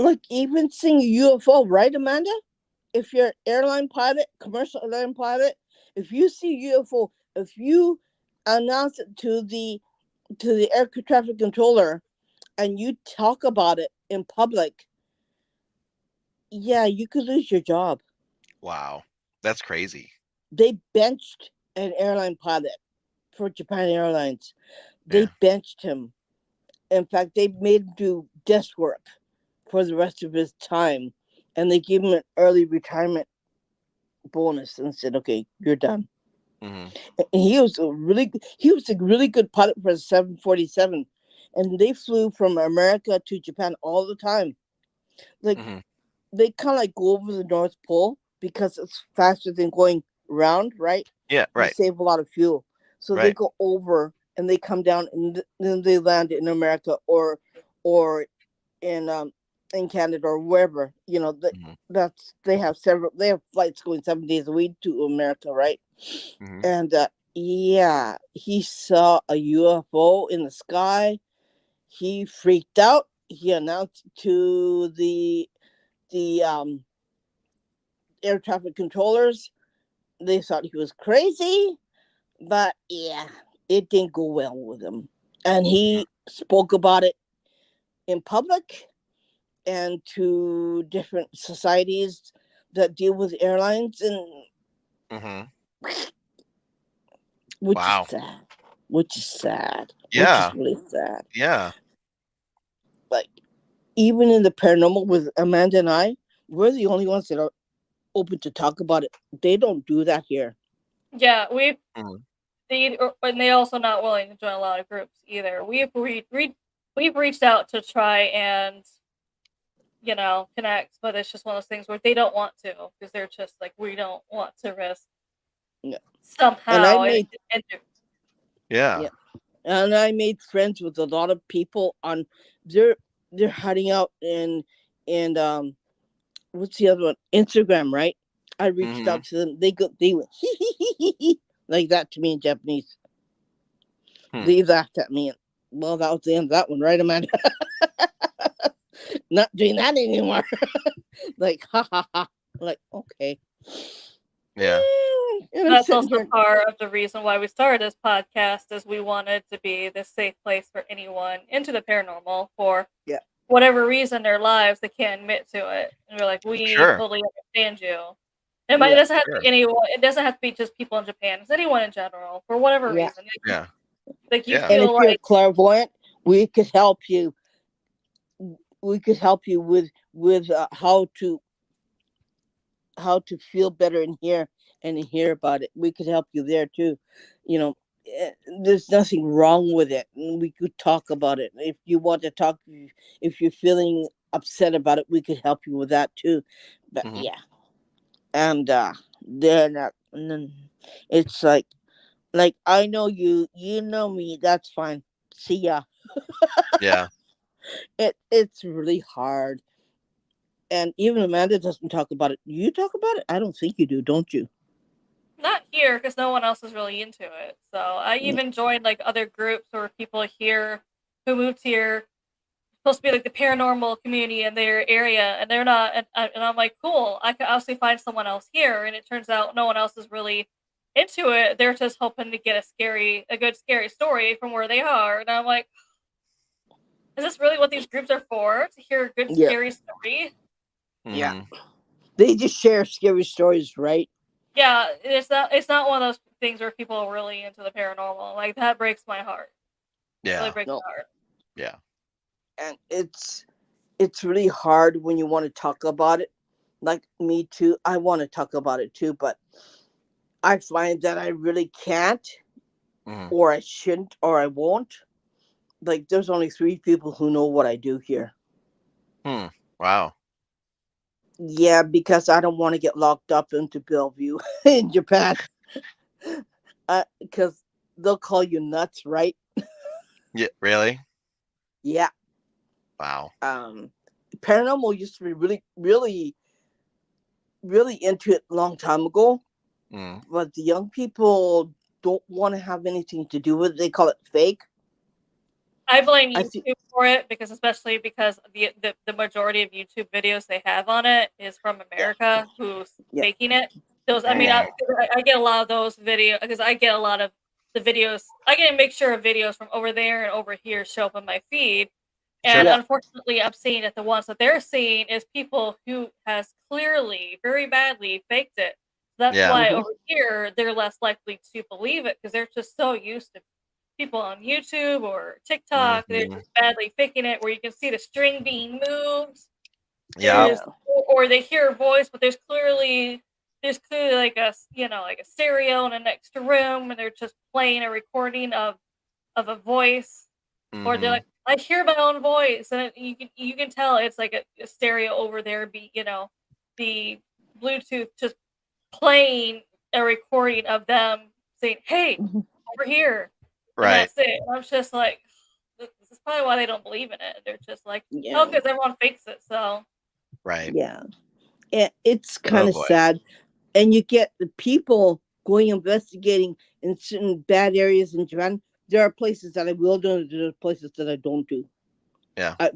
Like even seeing a UFO, right, Amanda? If you're an airline pilot, commercial airline pilot, if you see UFO, if you announce it to the air traffic controller and you talk about it in public, yeah, you could lose your job.
Wow. That's crazy.
They benched an airline pilot for Japan Airlines. They
Yeah.
benched him. In fact, they made him do desk work for the rest of his time, and they gave him an early retirement bonus and said, "Okay, you're done."
Hmm.
And he was a really good pilot for the 747, and they flew from America to Japan all the time. Like
Hmm.
they kind of like go over the North Pole because it's faster than going round, right?
Yeah.
You
Right.
save a lot of fuel, so they
Right.
go over and they come down, and then they land in America or in Canada or wherever.
Hmm.
That's they have flights going 7 days a week to America, right?
Hmm.
And yeah, he saw a UFO in the sky. He freaked out. He announced to the air traffic controllers. They thought he was crazy, but yeah, it didn't go well with him. And he spoke about it in public and to different societies that deal with airlines, and
Hmm.
which is
Wow.
sad. Which is sad. Which is
Yeah.
really sad.
Yeah.
Like even in the paranormal with Amanda and I, we're the only ones that are open to talk about it. They don't do that here.
Yeah,
Hmm.
and they also not willing to join a lot of groups either. We've reached out to try and connect, but it's just one of those things where they don't want to because they're just like, we don't want to risk
Yeah. And I
somehow.
made
And
Yeah.
yeah. And I made friends with a lot of people on they're they're hiding out in what's the other one? Instagram, right? I reached
Hmm.
out to them. They went hee hee hee hee hee like that to me in Japanese.
Hmm.
They laughed at me. Well, that was the end of that one, right, Amanda? Not doing that anymore. Like ha ha ha. Like okay.
Yeah.
And I'm
that's
sitting
also
here.
part of the reason why we started this podcast, is we wanted to be this safe place for anyone into the paranormal for
Yeah.
whatever reason in their lives they can't admit to it. And we're like, we
Sure.
totally understand you. It
Yeah.
doesn't have to
Sure.
be anyone. It doesn't have to be just people in Japan. It's anyone in general for whatever
Yeah.
reason.
Yeah.
Like you
Yeah.
And if
feel
you're
like,
clairvoyant, we could help you. We could help you with how to feel better and hear about it. We could help you there too. You know, there's nothing wrong with it. And we could talk about it. If you want to talk, if you're feeling upset about it, we could help you with that too. But
Hmm.
yeah, and they're not. It's like I know you, you know me. That's fine. See ya.
Yeah.
It's really hard. And even Amanda doesn't talk about it. You talk about it? I don't think you do, don't you?
Not here, because no one else is really into it. So I even joined like other groups or people here who moved here, supposed to be like the paranormal community in their area, and they're not. And I'm like, cool. I could obviously find someone else here, and it turns out no one else is really into it. They're just hoping to get a good scary story from where they are. And I'm like, is this really what these groups are for? To hear a good
Yeah.
scary story?
Yeah.
Mhm.
They just share scary stories, right?
Yeah, it's not one of those things where people are really into the paranormal. Like that breaks my heart. It really
Yeah.
breaks
No.
my heart.
Yeah.
And it's really hard when you want to talk about it. Like me too. I want to talk about it too, but I find that I really can't,
Mhm.
or I shouldn't, or I won't. Like there's only 3 people who know what I do here.
Wow.
Yeah, because I don't want to get locked up into Bellevue in Japan. Because they'll call you nuts, right?
Yeah. Really?
Yeah.
Wow.
Paranormal used to be really, really, really into it a long time ago,
Mm.
but the young people don't want to have anything to do with it. They call it fake.
I blame
I see.
YouTube for it because especially because the majority of YouTube videos they have on it is from
Yeah.
America who's
Yeah.
faking it. Those I mean
Mm.
I get a lot of those videos because I get a lot of the videos. I get a mixture of videos from over there and over here show up on my feed.
Sure.
And
Yeah.
unfortunately, I'm seeing that the ones that they're seeing is people who has clearly, very badly faked it. That's
Yeah.
why
Mhm.
over here they're less likely to believe it because they're just so used to people on YouTube or TikTok. They're
Mhm.
just badly faking it, where you can see the string being moved.
Yeah.
There's or they hear a voice, but there's clearly like like a stereo in an extra room, and they're just playing a recording of a voice, or they're
Mhm.
like, I hear my own voice, and you can tell it's like a stereo over there, the Bluetooth just playing a recording of them saying, "Hey,
Mhm.
over here," and
Right.
that's it. And I'm just like, this is probably why they don't believe in it. They're just like, oh,
Yeah.
because everyone fakes it. So
Right.
Yeah. And it's
Oh
kind of
boy.
sad. And you get the people going investigating in certain bad areas in Japan. There are places that I will do, and there are places that I don't do.
Yeah.
I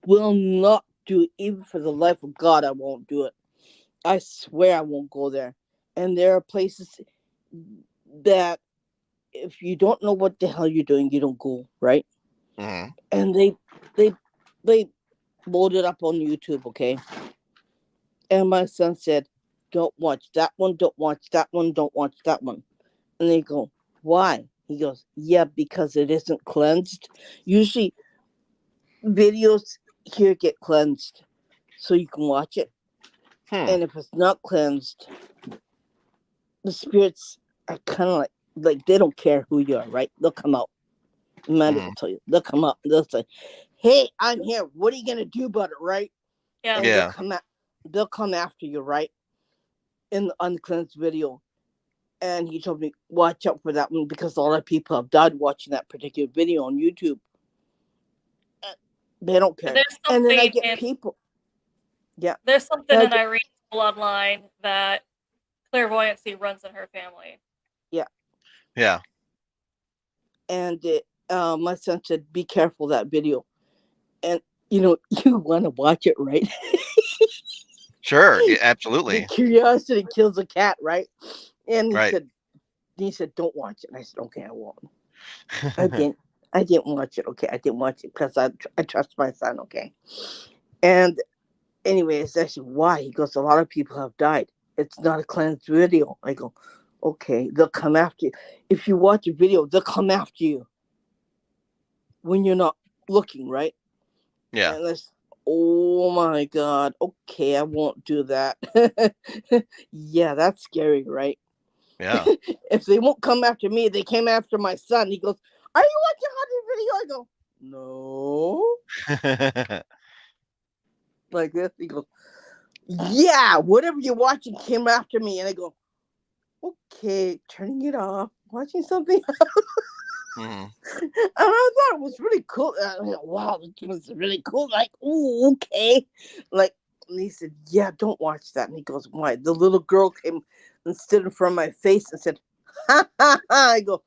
will not do it, even for the life of God. I won't do it. I swear I won't go there. And there are places that if you don't know what the hell you're doing, you don't go, right?
Mhm.
And they they load it up on YouTube, okay? And my son said, "Don't watch that one. Don't watch that one. Don't watch that one." And they go, "Why?" He goes, "Yeah, because it isn't cleansed. Usually, videos here get cleansed, so you can watch it.
Hmm.
And if it's not cleansed, the spirits are kind of like they don't care who you are, right? They'll come out. Amanda will
Mhm.
tell you. They'll come out. And they'll say, "Hey, I'm here. What are you gonna do about it, right?"
yeah,
And
Yeah.
they'll come after you, right? In the uncleansed video. And he told me, watch out for that one because a lot of people have died watching that particular video on YouTube. They don't care.
there's
And then I
something
get
in
people. Yeah.
there's something
And I
in
get,
Irene's bloodline that clairvoyancy runs in her family.
yeah.
Yeah.
And my son said, be careful of that video. And, you know, you want to watch it, right?
Sure. Yeah,
The
absolutely.
curiosity kills a cat, right? And
Right.
he said, don't watch it. And I said, okay, I won't. I didn't. I didn't watch it. Okay, I didn't watch it because I trust my son. Okay, and anyways, I said, why? He goes, a lot of people have died. It's not a cleansed video. I go, okay, they'll come after you. If you watch a video, they'll come after you when you're not looking, right?
Yeah.
And this, oh my God, okay, I won't do that. Yeah, that's scary, right?
Yeah.
If they won't come after me, they came after my son. He goes, are you watching haunted video? I go, no. Like this. He goes, yeah, whatever you're watching came after me. And I go, okay, turning it off, watching something.
Mhm.
And I thought it was really cool. I mean, wow, this was really cool. Like, oh, okay. Like, and he said, yeah, don't watch that. And he goes, why? The and stood in front of my face and said, "Ha ha ha!" I go,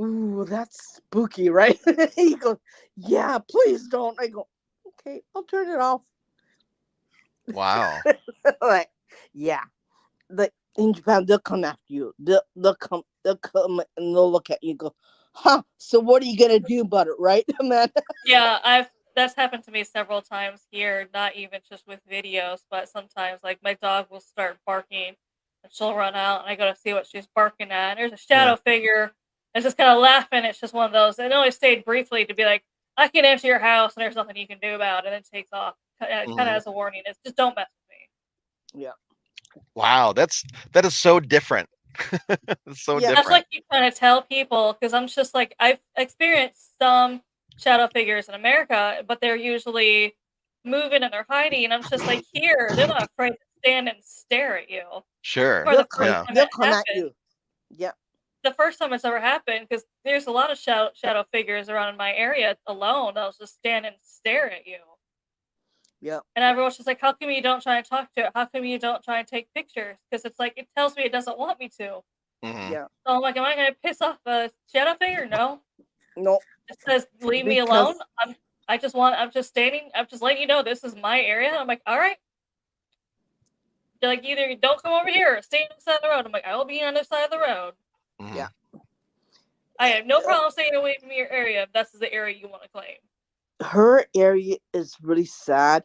"Ooh, that's spooky, right?" He goes, "Yeah, please don't." I go, "Okay, I'll turn it off."
Wow.
Like, yeah, like in Japan, they'll come after you. They'll come and they'll look at you and go, "Huh? So what are you gonna do about it, right, man?"
Yeah, that's happened to me several times here, not even just with videos, but sometimes like my dog will start barking and she'll run out and I go to see what she's barking at. And there's a shadow figure. And just kind of laughing. It's just one of those. It only stayed briefly to be like, I can enter your house and there's nothing you can do about it. And then takes off. Kind of as a warning. It's just don't mess with me.
Yeah.
Wow, that is so different. It's so
Yeah.
That's
different.
like you kind of tell people because I'm just like I've experienced some shadow figures in America, but they're usually moving and they're hiding. And I'm just like, here, they're not afraid to stand and stare at you.
Sure.
For the first
Yeah.
time
They'll
it
come at
happened,
you. Yeah.
the first time it's ever happened, because there's a lot of shadow figures around in my area alone. They'll just stand and stare at you.
Yeah.
And everyone's just like, how come you don't try and talk to it? How come you don't try and take pictures? Because it's like, it tells me it doesn't want me to.
Mhm.
Yeah.
So I'm like, am I going to piss off a shadow figure? No.
No.
It says, leave me
Because
alone. I'm just letting you know this is my area. And I'm like, all right. They're like, either don't come over here or stay on the side of the road. I'm like, I will be on the side of the road.
Mhm.
Yeah.
I have no problem staying away from your area if this is the area you want to claim.
her area is really sad.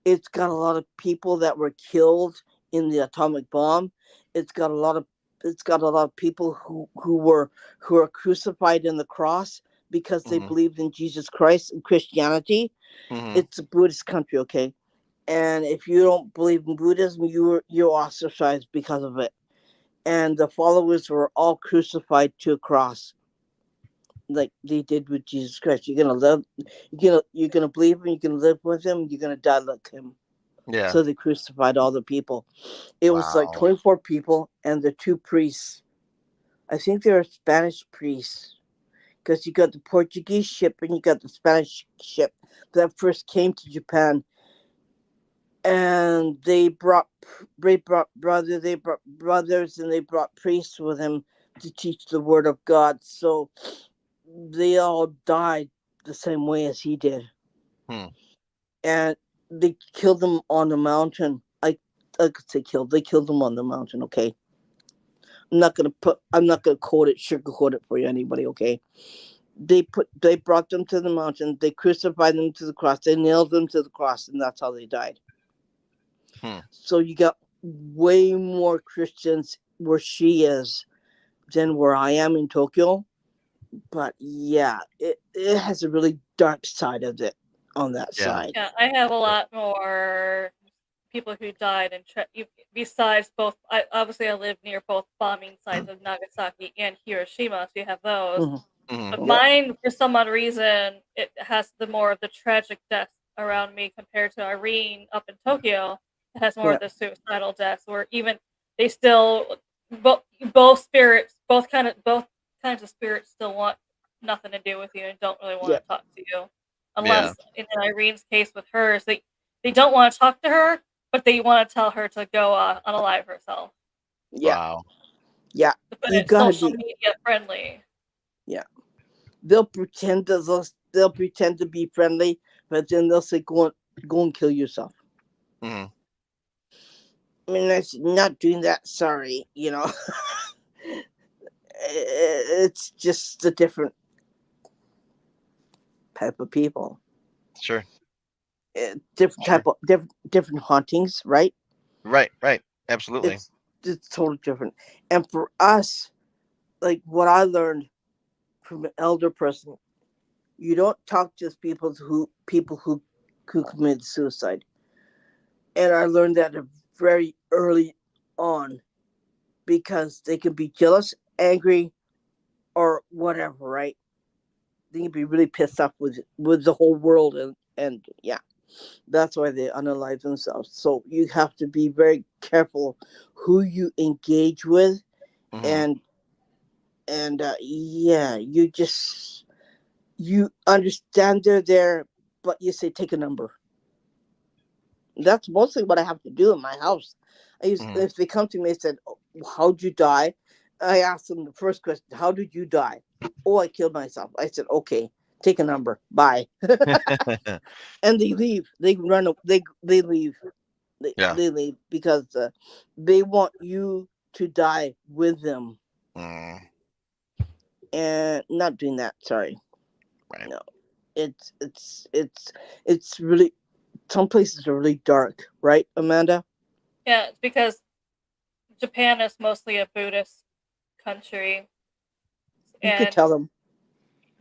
It's got a lot of people that were killed in the atomic bomb. It's got a lot of people who were crucified in the cross because they
Mhm.
believed in Jesus Christ and Christianity.
Mhm.
It's a Buddhist country, okay? And if you don't believe in Buddhism, you're ostracized because of it. And the followers were all crucified to a cross, like they did with Jesus Christ. You're gonna live, you're gonna believe him, you're gonna live with him, you're gonna die like him.
Yeah.
So they crucified all the people. It was like
Wow.
24 people and the two priests. I think they were Spanish priests because you got the Portuguese ship and you got the Spanish ship that first came to Japan, and they brought brothers and they brought priests with them to teach the word of God. So they all died the same way as he did.
Hmm.
And they killed them on the mountain. I could say killed. They killed them on the mountain. Okay, I'm not gonna quote it, sugarcoat it for you, anybody. Okay, they brought them to the mountain. They crucified them to the cross. They nailed them to the cross, and that's how they died.
Hmm.
So you got way more Christians where she is than where I am in Tokyo. But yeah, it has a really dark side of it on that
Yeah.
side.
Yeah, I have a lot more people who died and besides both. Obviously I live near both bombing sites of Nagasaki and Hiroshima, so you have those.
Mm-hmm.
Mhm.
But
Yep.
mine, for some odd reason, it has the more of the tragic deaths around me compared to Irene up in Tokyo. It has more
Yeah.
of the suicidal deaths, where even they still both spirits, both kinds of spirits still want nothing to do with you and don't really want
Yeah.
to talk to you,
Yeah.
unless in Irene's case with hers, they don't want to talk to her, but they want to tell her to go unalive herself.
Yeah.
Wow.
Yeah.
But
You
it's
gotta
social
be.
media friendly.
Yeah. They'll pretend to be friendly, but then they'll say, go and kill yourself."
Mhm.
I mean, that's not doing that. Sorry, it's just a different type of people.
Sure.
Different
Sure.
type of different hauntings, right?
Right. Right. Absolutely.
It's totally different. And for us, like what I learned from an elder person, you don't talk to people who committed suicide. And I learned that very early on because they can be jealous, angry, or whatever, right? They can be really pissed off with the whole world, and yeah, that's why they unalive themselves. So you have to be very careful who you engage with,
Mhm.
and yeah, you understand they're there, but you say take a number. That's mostly what I have to do in my house.
Mhm.
if they come to me and said, "Oh, how'd you die?" I asked them the first question, "How did you die?" "Oh, I killed myself." I said, "Okay, take a number. Bye." And they leave. They run. They leave.
Yeah.
They leave because they want you to die with them,
Mm,
and not doing that. Sorry,
right.
no. It's really, some places are really dark, right, Amanda?
Yeah, it's because Japan is mostly a Buddhist country,
You could
and
tell them.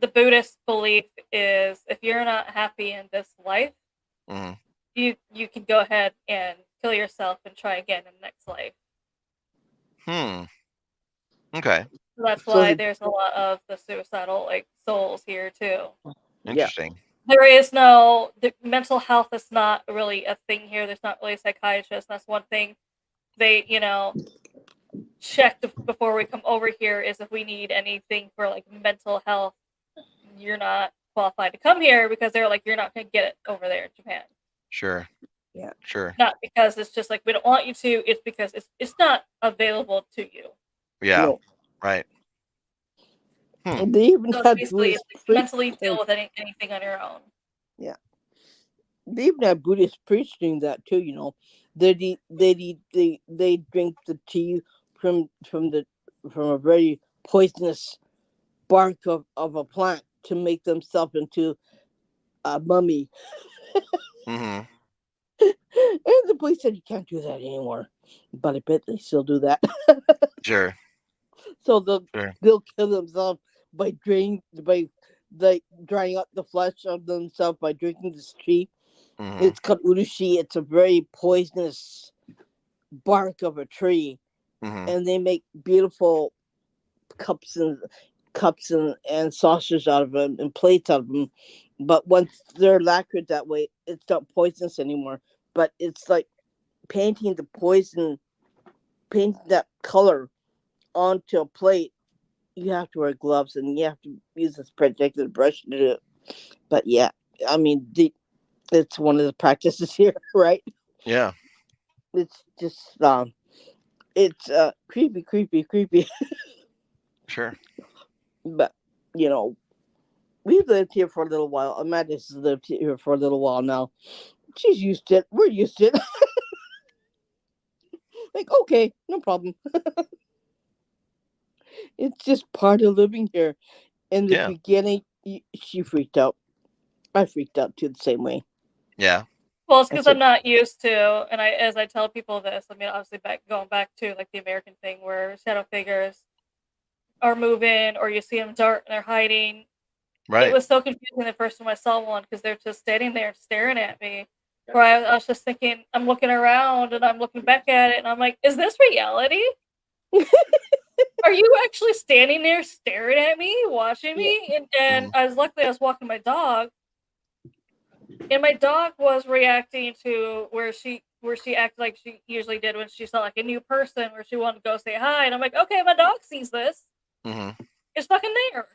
the Buddhist belief is if you're not happy in this life,
Mhm.
you can go ahead and kill yourself and try again in the next life.
Hmm. Okay.
So that's
So
why
they,
there's a lot of the suicidal like souls here too.
yeah,
Interesting.
There is no mental health is not really a thing here. There's not really a psychiatrist. That's one thing they check before we come over here is if we need anything for like mental health. You're not qualified to come here because they're like you're not going to get it over there in Japan.
Sure.
yeah.
Sure.
Not because it's just like we don't want you to. It's because it's not available to you.
Yeah.
No,
Right. Hmm.
they even
So it's
had
basically
Buddhist
it's like
priests.
mentally deal with anything on your own.
Yeah, they even had Buddhist priests doing that too. They drink the tea from a very poisonous bark of a plant to make themselves into a mummy.
Mhm.
And the police said you can't do that anymore, but I bet they still do that.
Sure.
So they'll
Sure.
they'll kill themselves by like drying up the flesh of themselves by drinking this tea.
Mhm.
It's called urushi. It's a very poisonous bark of a tree,
Mhm.
and they make beautiful cups and and saucers out of them and plates out of them. But once they're lacquered that way, it's not poisonous anymore. But it's like painting the poison, painting that color onto a plate. You have to wear gloves and you have to use this protective brush to do it. But yeah, I mean, it's one of the practices here, right?
Yeah.
It's just it's creepy, creepy, creepy.
Sure.
But you know, we've lived here for a little while. Amanda's lived here for a little while now. She's used to it. We're used to it. Like, okay, no problem. It's just part of living here. In the
Yeah.
beginning, she freaked out. I freaked out too the same way.
Yeah.
Well, it's
I
because
said,
I'm not used to, and as I tell people this, I mean, obviously going back to like the American thing where shadow figures are moving or you see them dark and they're hiding. It
Right.
was so confusing the first time I saw one because they're just standing there staring at me. Where I was just thinking, I'm looking around and I'm looking back at it and I'm like, is this reality? Are you actually standing there staring at me, watching
yeah,
me? And
Mhm.
I was walking my dog, and my dog was reacting to where she acted like she usually did when she saw like a new person where she wanted to go say hi. And I'm like, okay, my dog sees this.
Mhm.
It's fucking there.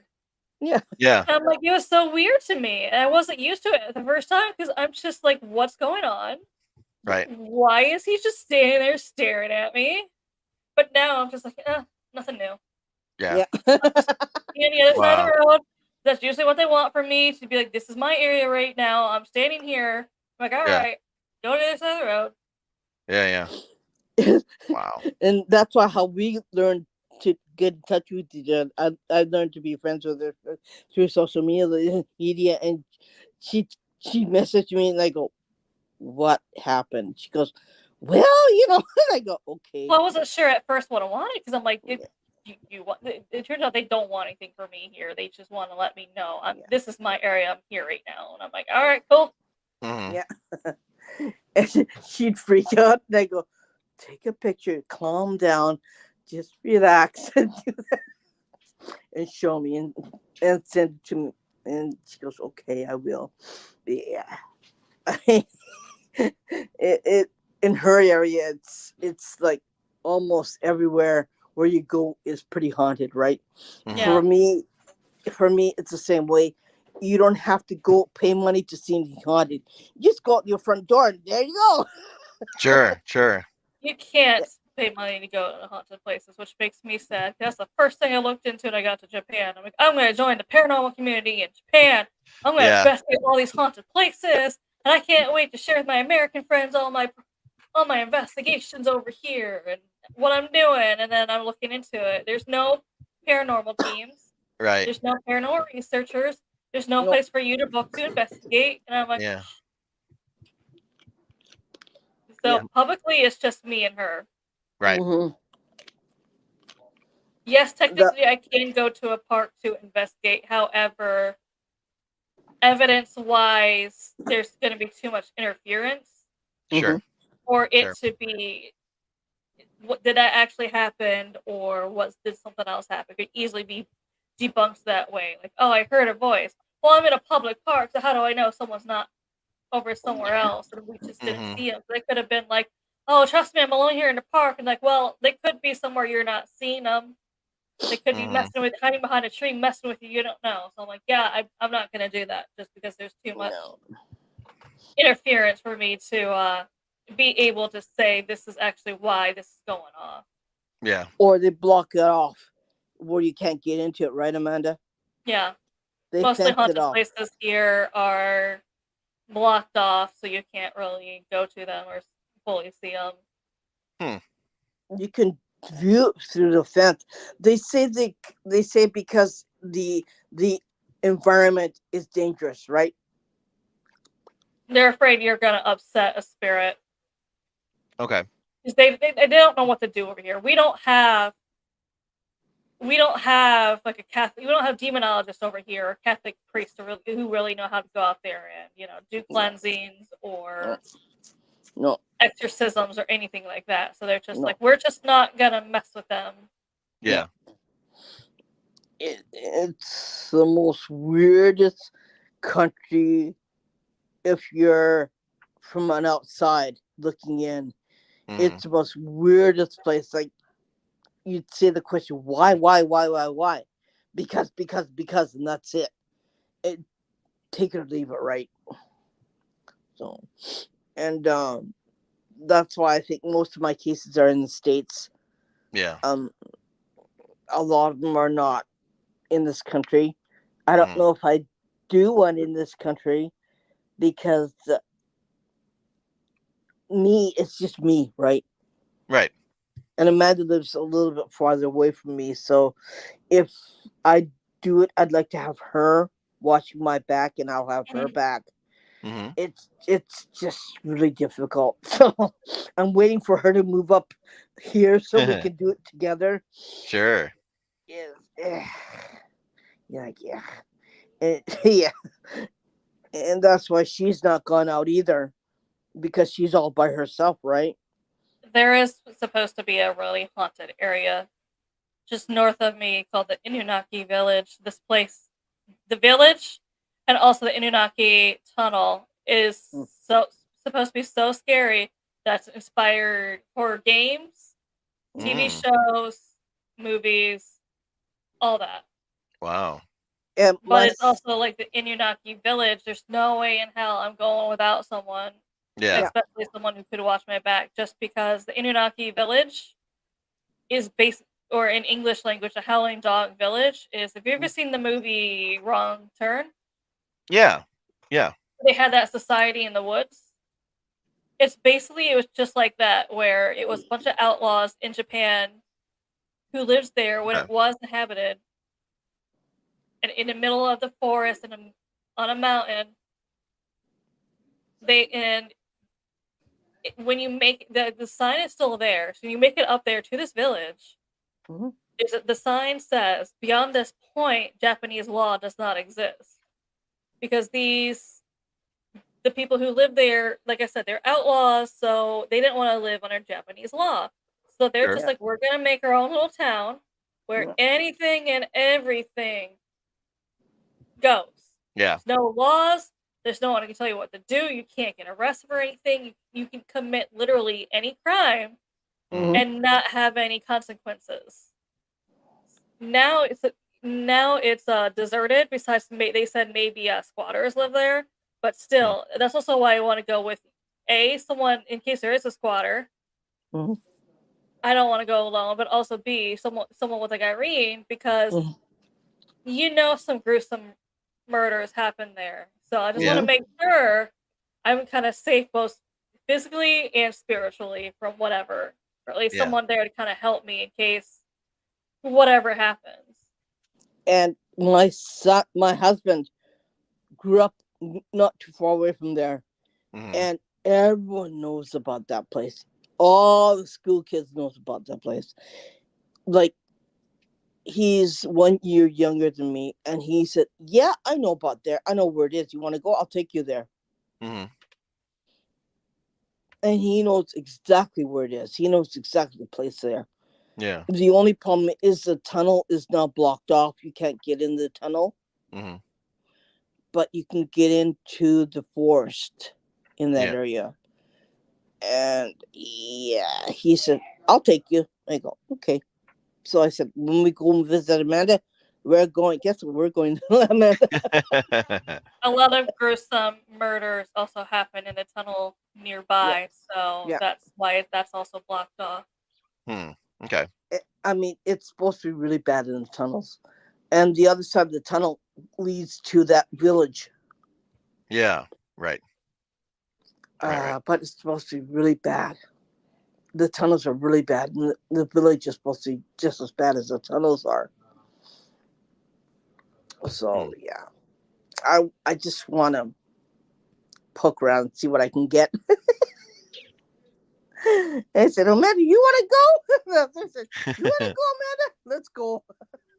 yeah,
Yeah.
And I'm like, it was so weird to me. And I wasn't used to it the first time because I'm just like, what's going on?
Right.
Why is he just standing there staring at me? But now I'm just like, nothing new.
Yeah.
yeah.
I'm just on the other side of
Wow.
the road. That's usually what they want from me to be like, this is my area right now. I'm standing here. I'm like, all
Yeah.
right, go to the other side of the road.
Yeah. Yeah. Wow.
And that's why how we learned to get in touch with each other. I learned to be friends with her through social media, and she she messaged me and I go, "What happened?" She goes, "Well, you know." And I go, "Okay."
Well, I wasn't sure at first what I wanted because I'm like,
Yeah,
you want? It turns out they don't want anything from me here. They just want to let me know
yeah,
this is my area. I'm here right now, and I'm like, all right, cool.
Mhm.
yeah. And she'd freak out, and I go, "Take a picture, calm down, just relax, and show me, and send it to me." And she goes, "Okay, I will." Yeah. it in her area, it's like almost everywhere where you go is pretty haunted, right?
Mhm.
Yeah.
For me it's the same way. You don't have to go pay money to see anything haunted. You just go out your front door and there you go.
Sure. Sure.
You can't pay money to go to haunted places, which makes me sad. That's the first thing I looked into when I got to Japan. I'm like, I'm going to join the paranormal community in Japan. I'm going to investigate all these haunted places, and I can't wait to share with my American friends all my investigations over here and what I'm doing. And then I'm looking into it. There's no paranormal teams.
Right.
There's no paranormal researchers. There's no place for you to book to investigate. And I'm like,
Yeah.
So publicly, it's just me and her.
Right.
Mm-hmm.
Yes, technically, I can go to a park to investigate. However, evidence-wise, there's going to be too much interference.
Sure.
For it to be, did that actually happen, or did something else happen? It could easily be debunked that way. Like, oh, I heard a voice. Well, I'm in a public park, so how do I know someone's not over somewhere else and we just didn't see them? They could have been like, oh, trust me, I'm alone here in the park. And like, well, they could be somewhere you're not seeing them. They could be hiding behind a tree, messing with you. You don't know. So I'm like, yeah, I'm not going to do that just because there's too much interference for me to be able to say this is actually why this is going on.
Yeah.
Or they block it off where you can't get into it, right, Amanda?
Yeah.
They
mostly haunted
off.
places here are blocked off, so you can't really go to them or fully see them.
You can view it through the fence. They say because the environment is dangerous, right?
They're afraid you're gonna upset a spirit.
Okay.
Because they don't know what to do over here. We don't have like a Catholic. We don't have demonologists over here or Catholic priests who really know how to go out there and do cleansings or exorcisms or anything like that. So they're just like, we're just not gonna mess with them.
Yeah.
It's the most weirdest country if you're from an outside looking in. It's the most weirdest place. Like, you'd say the question, why? Because, and that's it. Take it or leave it, right? So, and that's why I think most of my cases are in the States.
Yeah.
A lot of them are not in this country. I don't know if I do one in this country because it's just me, right?
Right.
And Amanda lives a little bit farther away from me, so if I do it, I'd like to have her watching my back, and I'll have her back. It's just really difficult. So I'm waiting for her to move up here so we can do it together.
Sure.
Yeah. Yeah. And that's why she's not gone out either, because she's all by herself, right?
There is supposed to be a really haunted area just north of me called the Inunaki Village. This place, the village, and also the Inunaki Tunnel is supposed to be so scary that's inspired horror games, TV shows, movies, all that.
Wow.
But it's also like the Inunaki Village. There's no way in hell I'm going without someone.
Yeah.
Especially someone who could watch my back, just because the Inunaki Village is based, or in English language, the Howling Dog Village is. Have you ever seen the movie Wrong Turn?
Yeah.
They had that society in the woods. It was just like that, where it was a bunch of outlaws in Japan who lives there when it was inhabited, and in the middle of the forest and on a mountain. When you make the sign is still there, so you make it up there to this village. The sign says, beyond this point, Japanese law does not exist, because the people who live there, like I said, they're outlaws, so they didn't want to live under Japanese law. So they're just like, we're gonna make our own little town where anything and everything goes.
Yeah.
There's no laws. There's no one who can tell you what to do. You can't get arrested for anything. You can commit literally any crime and not have any consequences. Now it's deserted. Besides, they said maybe squatters live there, but still, that's also why I want to go with someone in case there is a squatter,
Mhm.
I don't want to go alone, but also B, someone with like Irene, because
Mhm.
some gruesome murders happen there. So I just want to
Yeah.
make sure I'm kind of safe both physically and spiritually from whatever, or at least
Yeah.
someone there to kind of help me in case whatever happens.
And my husband grew up not too far away from there,
Hmm.
and everyone knows about that place. All the school kids knows about that place. Like, he's 1 year younger than me, and he said, "Yeah, I know about there. I know where it is. You want to go? I'll take you there."
Hmm.
And he knows exactly where it is. He knows exactly the place there.
Yeah.
The only problem is the tunnel is now blocked off. You can't get in the tunnel,
Hmm.
but you can get into the forest in that
Yeah.
area. And yeah, he said, "I'll take you." I go, "Okay." So I said, "When we go and visit Amanda, we're going. Guess what? We're going to Amanda."
A lot of gruesome murders also happen in the tunnel
Yeah,
nearby, so
yeah.
that's why that's also blocked off.
Okay.
I mean, it's supposed to be really bad in the tunnels, and the other side of the tunnel leads to that village.
Yeah. Right. Right.
But it's supposed to be really bad. The tunnels are really bad, and the village is supposed to be just as bad as the tunnels are. So
Hmm.
yeah, I just want to poke around and see what I can get. And I said, "Amanda, you want to go?" I said, "You want to go, Amanda? Let's go."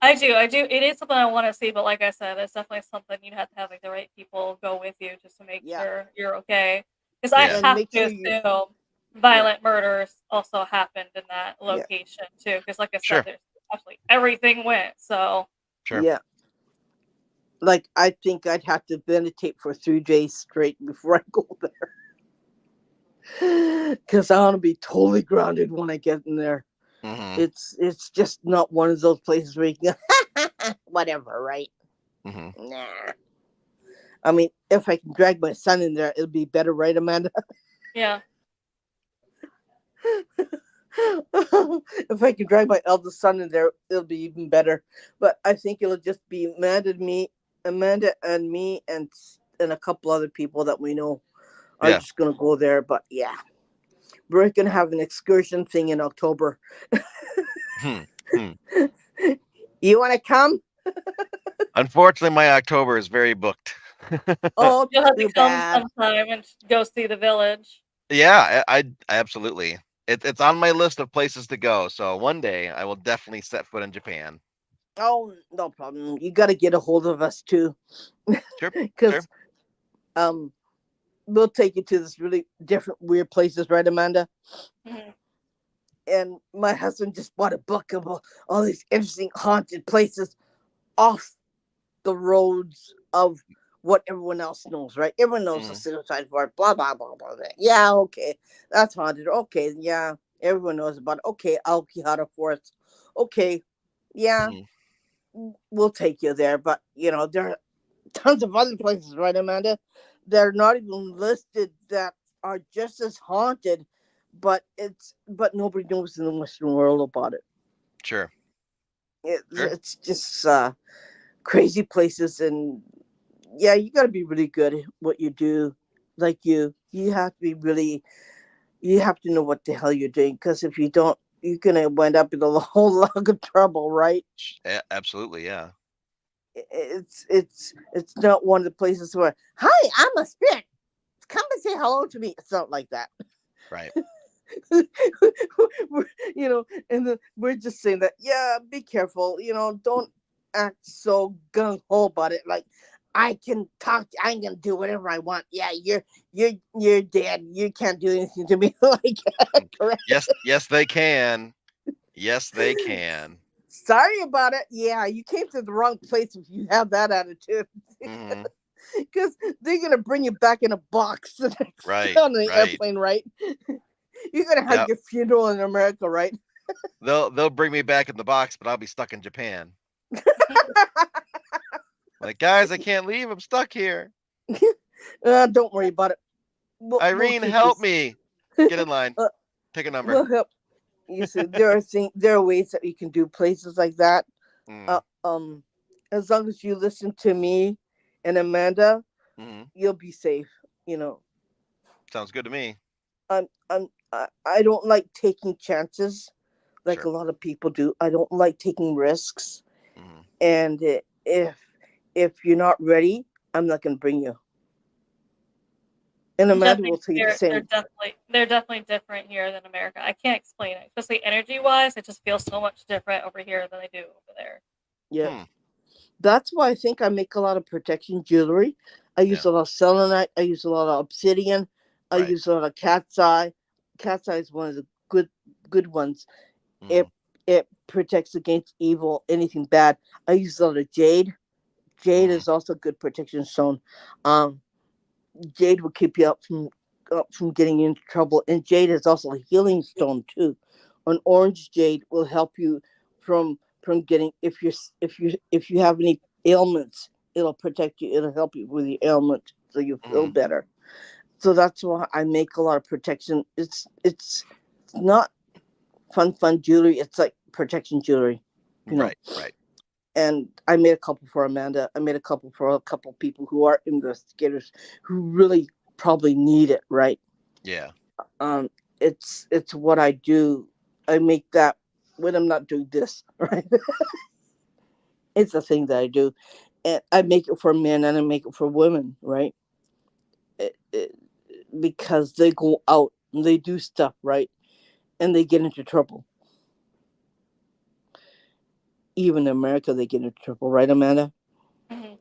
I do. It is something I want to see, but like I said, it's definitely something you'd have to have like the right people go with you just to make
Yeah,
sure you're okay. Because I
Yeah.
and
have
make
to
sure you.
assume
Yeah,
violent murders also happened in that
yeah,
location too. Because like I said,
Sure.
there's actually everything went. So
Sure.
yeah. Like, I think I'd have to meditate for 3 days straight before I go there, because I want to be totally grounded when I get in there.
Hmm.
It's just not one of those places where you can go, whatever, right?
Hmm.
Nah. I mean, if I can drag my son in there, it'll be better, right, Amanda?
yeah,
If I can drag my eldest son in there, it'll be even better. But I think it'll just be Amanda and me, and a couple other people that we know are
Yeah.
just gonna go there. But yeah, we're gonna have an excursion thing in October.
Hmm. Hmm.
You want to come?
Unfortunately, my October is very booked.
Oh,
you'll have to
too
come
bad.
sometime and go see the village.
Yeah, I absolutely. It's on my list of places to go. So one day I will definitely set foot in Japan.
Oh, no problem. You got to get a hold of us too,
Sure. Sure.
because um, we'll take you to this really different, weird places, right, Amanda?
Mhm.
And my husband just bought a book of all these interesting haunted places off the roads of what everyone else knows, right? Everyone knows the
Hmm.
suicide part, blah blah blah blah. Blah. Yeah, okay, that's haunted. Okay, yeah, everyone knows about it. Okay, Aokihara Forest. Okay, yeah,
Hmm.
we'll take you there. But there are tons of other places, right, Amanda? They're not even listed that are just as haunted, but nobody knows in the Western world about it.
Sure.
It's,
Sure.
it's just crazy places, and yeah, you got to be really good at what you do. Like, you have to be really, you have to know what the hell you're doing, because if you don't, you're gonna wind up in a whole lot of trouble, right?
Absolutely. Yeah.
It's not one of the places where, "Hi, I'm a spirit, come and say hello to me." It's not like that.
Right.
And then we're just saying that, yeah, be careful, don't act so gung-ho about it, like, "I can talk, I can do whatever I want. Yeah, you're dead, you can't do anything to me." Like, correct.
Yes. Yes, they can. Yes, they can.
Sorry about it. Yeah, you came to the wrong place if you have that attitude.
Hmm.
Because they're gonna bring you back in a box the next
Right.
on the
Right.
airplane, right? You're gonna have
Yep.
your funeral in America, right?
They'll bring me back in the box, but I'll be stuck in Japan. Like, guys, I can't leave. I'm stuck here.
Don't worry about it. We'll
Irene,
take you.
help me. Get in line.
Uh,
Pick a number.
will help. You see, there are ways that you can do places like that.
Mm.
Uh, um, as long as you listen to me and Amanda,
Mm.
you'll be safe. You know,
Sounds good to me.
I don't like taking chances like a
Sure.
lot of people do. I don't like taking risks,
Mm.
and if you're not ready, I'm not going to bring you. And Amanda will
Definitely,
tell you the
they're
same.
definitely different here than America. I can't explain it, especially energy wise. It just feels so much different over here than they do over there.
Yeah,
Hmm.
that's why I think I make a lot of protection jewelry. I use
Yeah.
a lot of selenite. I use a lot of obsidian. I
Right.
use a lot of cat's eye. Cat's eye is one of the good ones.
Mm.
It it protects against evil, anything bad. I use a lot of jade. Jade
Mm.
is also a good protection stone. Um, Jade will keep you up from getting into trouble, and jade is also a healing stone too. An orange jade will help you from getting if you have any ailments. It'll protect you. It'll help you with your ailment, so you feel
Mm.
better. So that's why I make a lot of protection. It's not fun jewelry. It's like protection jewelry, you know.
Right. Right.
And I made a couple for Amanda. I made a couple for a couple people who are investigators who really probably need it, right?
Yeah.
Um, it's what I do. I make that when I'm not doing this, right? It's the thing that I do, and I make it for men and I make it for women, right? It, it, because they go out and they do stuff, right, and they get into trouble. Even in America, they get into trouble, right, Amanda?
Mhm.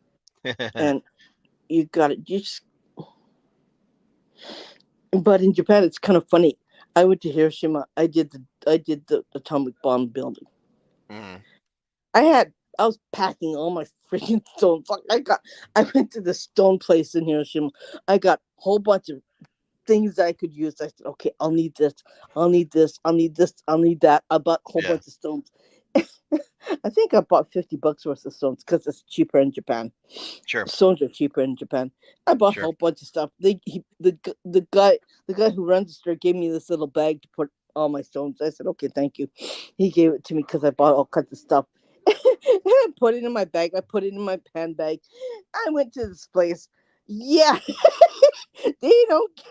And you got it. You just But in Japan, it's kind of funny. I went to Hiroshima. I did the atomic bomb building.
Mm.
I was packing all my freaking stones. Like I went to the stone place in Hiroshima. I got a whole bunch of things that I could use. I said, okay, I'll need this. I'll need this. I'll need this. I'll need that. I bought a whole
Yeah.
bunch of stones. I think I bought $50 worth of stones because it's cheaper in Japan.
Sure.
Stones are cheaper in Japan. I bought a
Sure.
whole bunch of stuff. The guy who runs the store gave me this little bag to put all my stones. I said, okay, thank you. He gave it to me because I bought all kinds of stuff. I put it in my bag. I put it in my handbag. I went to this place. Yeah, they don't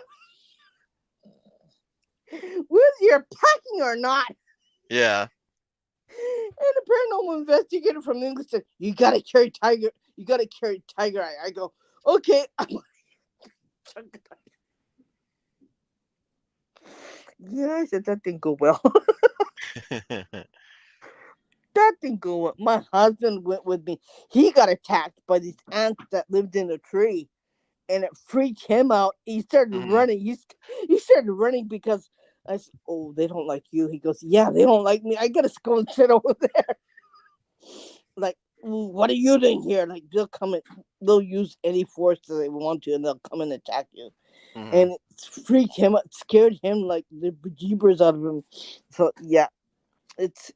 whether you're packing or not.
Yeah.
And the paranormal investigator from English said, "You gotta carry tiger. You gotta carry tiger eye." I go, "Okay." Yeah, I said that didn't go well. That didn't go well. My husband went with me. He got attacked by these ants that lived in a tree, and it freaked him out. He started
Mm.
running. He started running because I said, "Oh, they don't like you." He goes, "Yeah, they don't like me. I gotta go and sit over there." Like, what are you doing here? Like, they'll use any force that they want to, and they'll come and attack you.
Mm.
And it freaked him out, scared him like the bejeebers out of him. So yeah, it's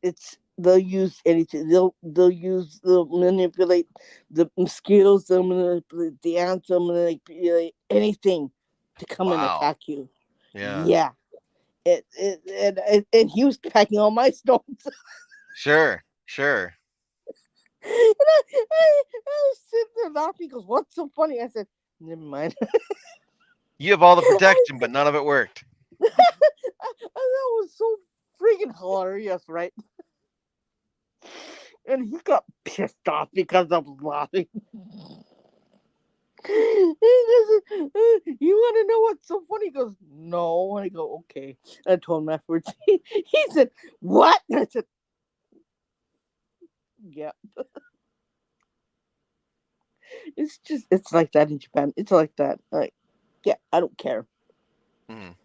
they'll use anything. They'll manipulate the mosquitoes. They'll manipulate the ants. They'll manipulate anything to come and
Wow.
attack you.
Yeah.
Yeah. And he was packing all my stones.
Sure. Sure.
And I was sitting there laughing. He goes, "What's so funny?" I said, "Never mind."
You have all the protection, but none of it worked.
That was so freaking hilarious, right? And he got pissed off because I was laughing. He goes, "You want to know what's so funny?" He goes, "No." I go, "Okay." I told him afterwards. He said, "What?" And I said, "Yeah." It's like that in Japan. It's like that. Like, yeah, I don't care.
Mm.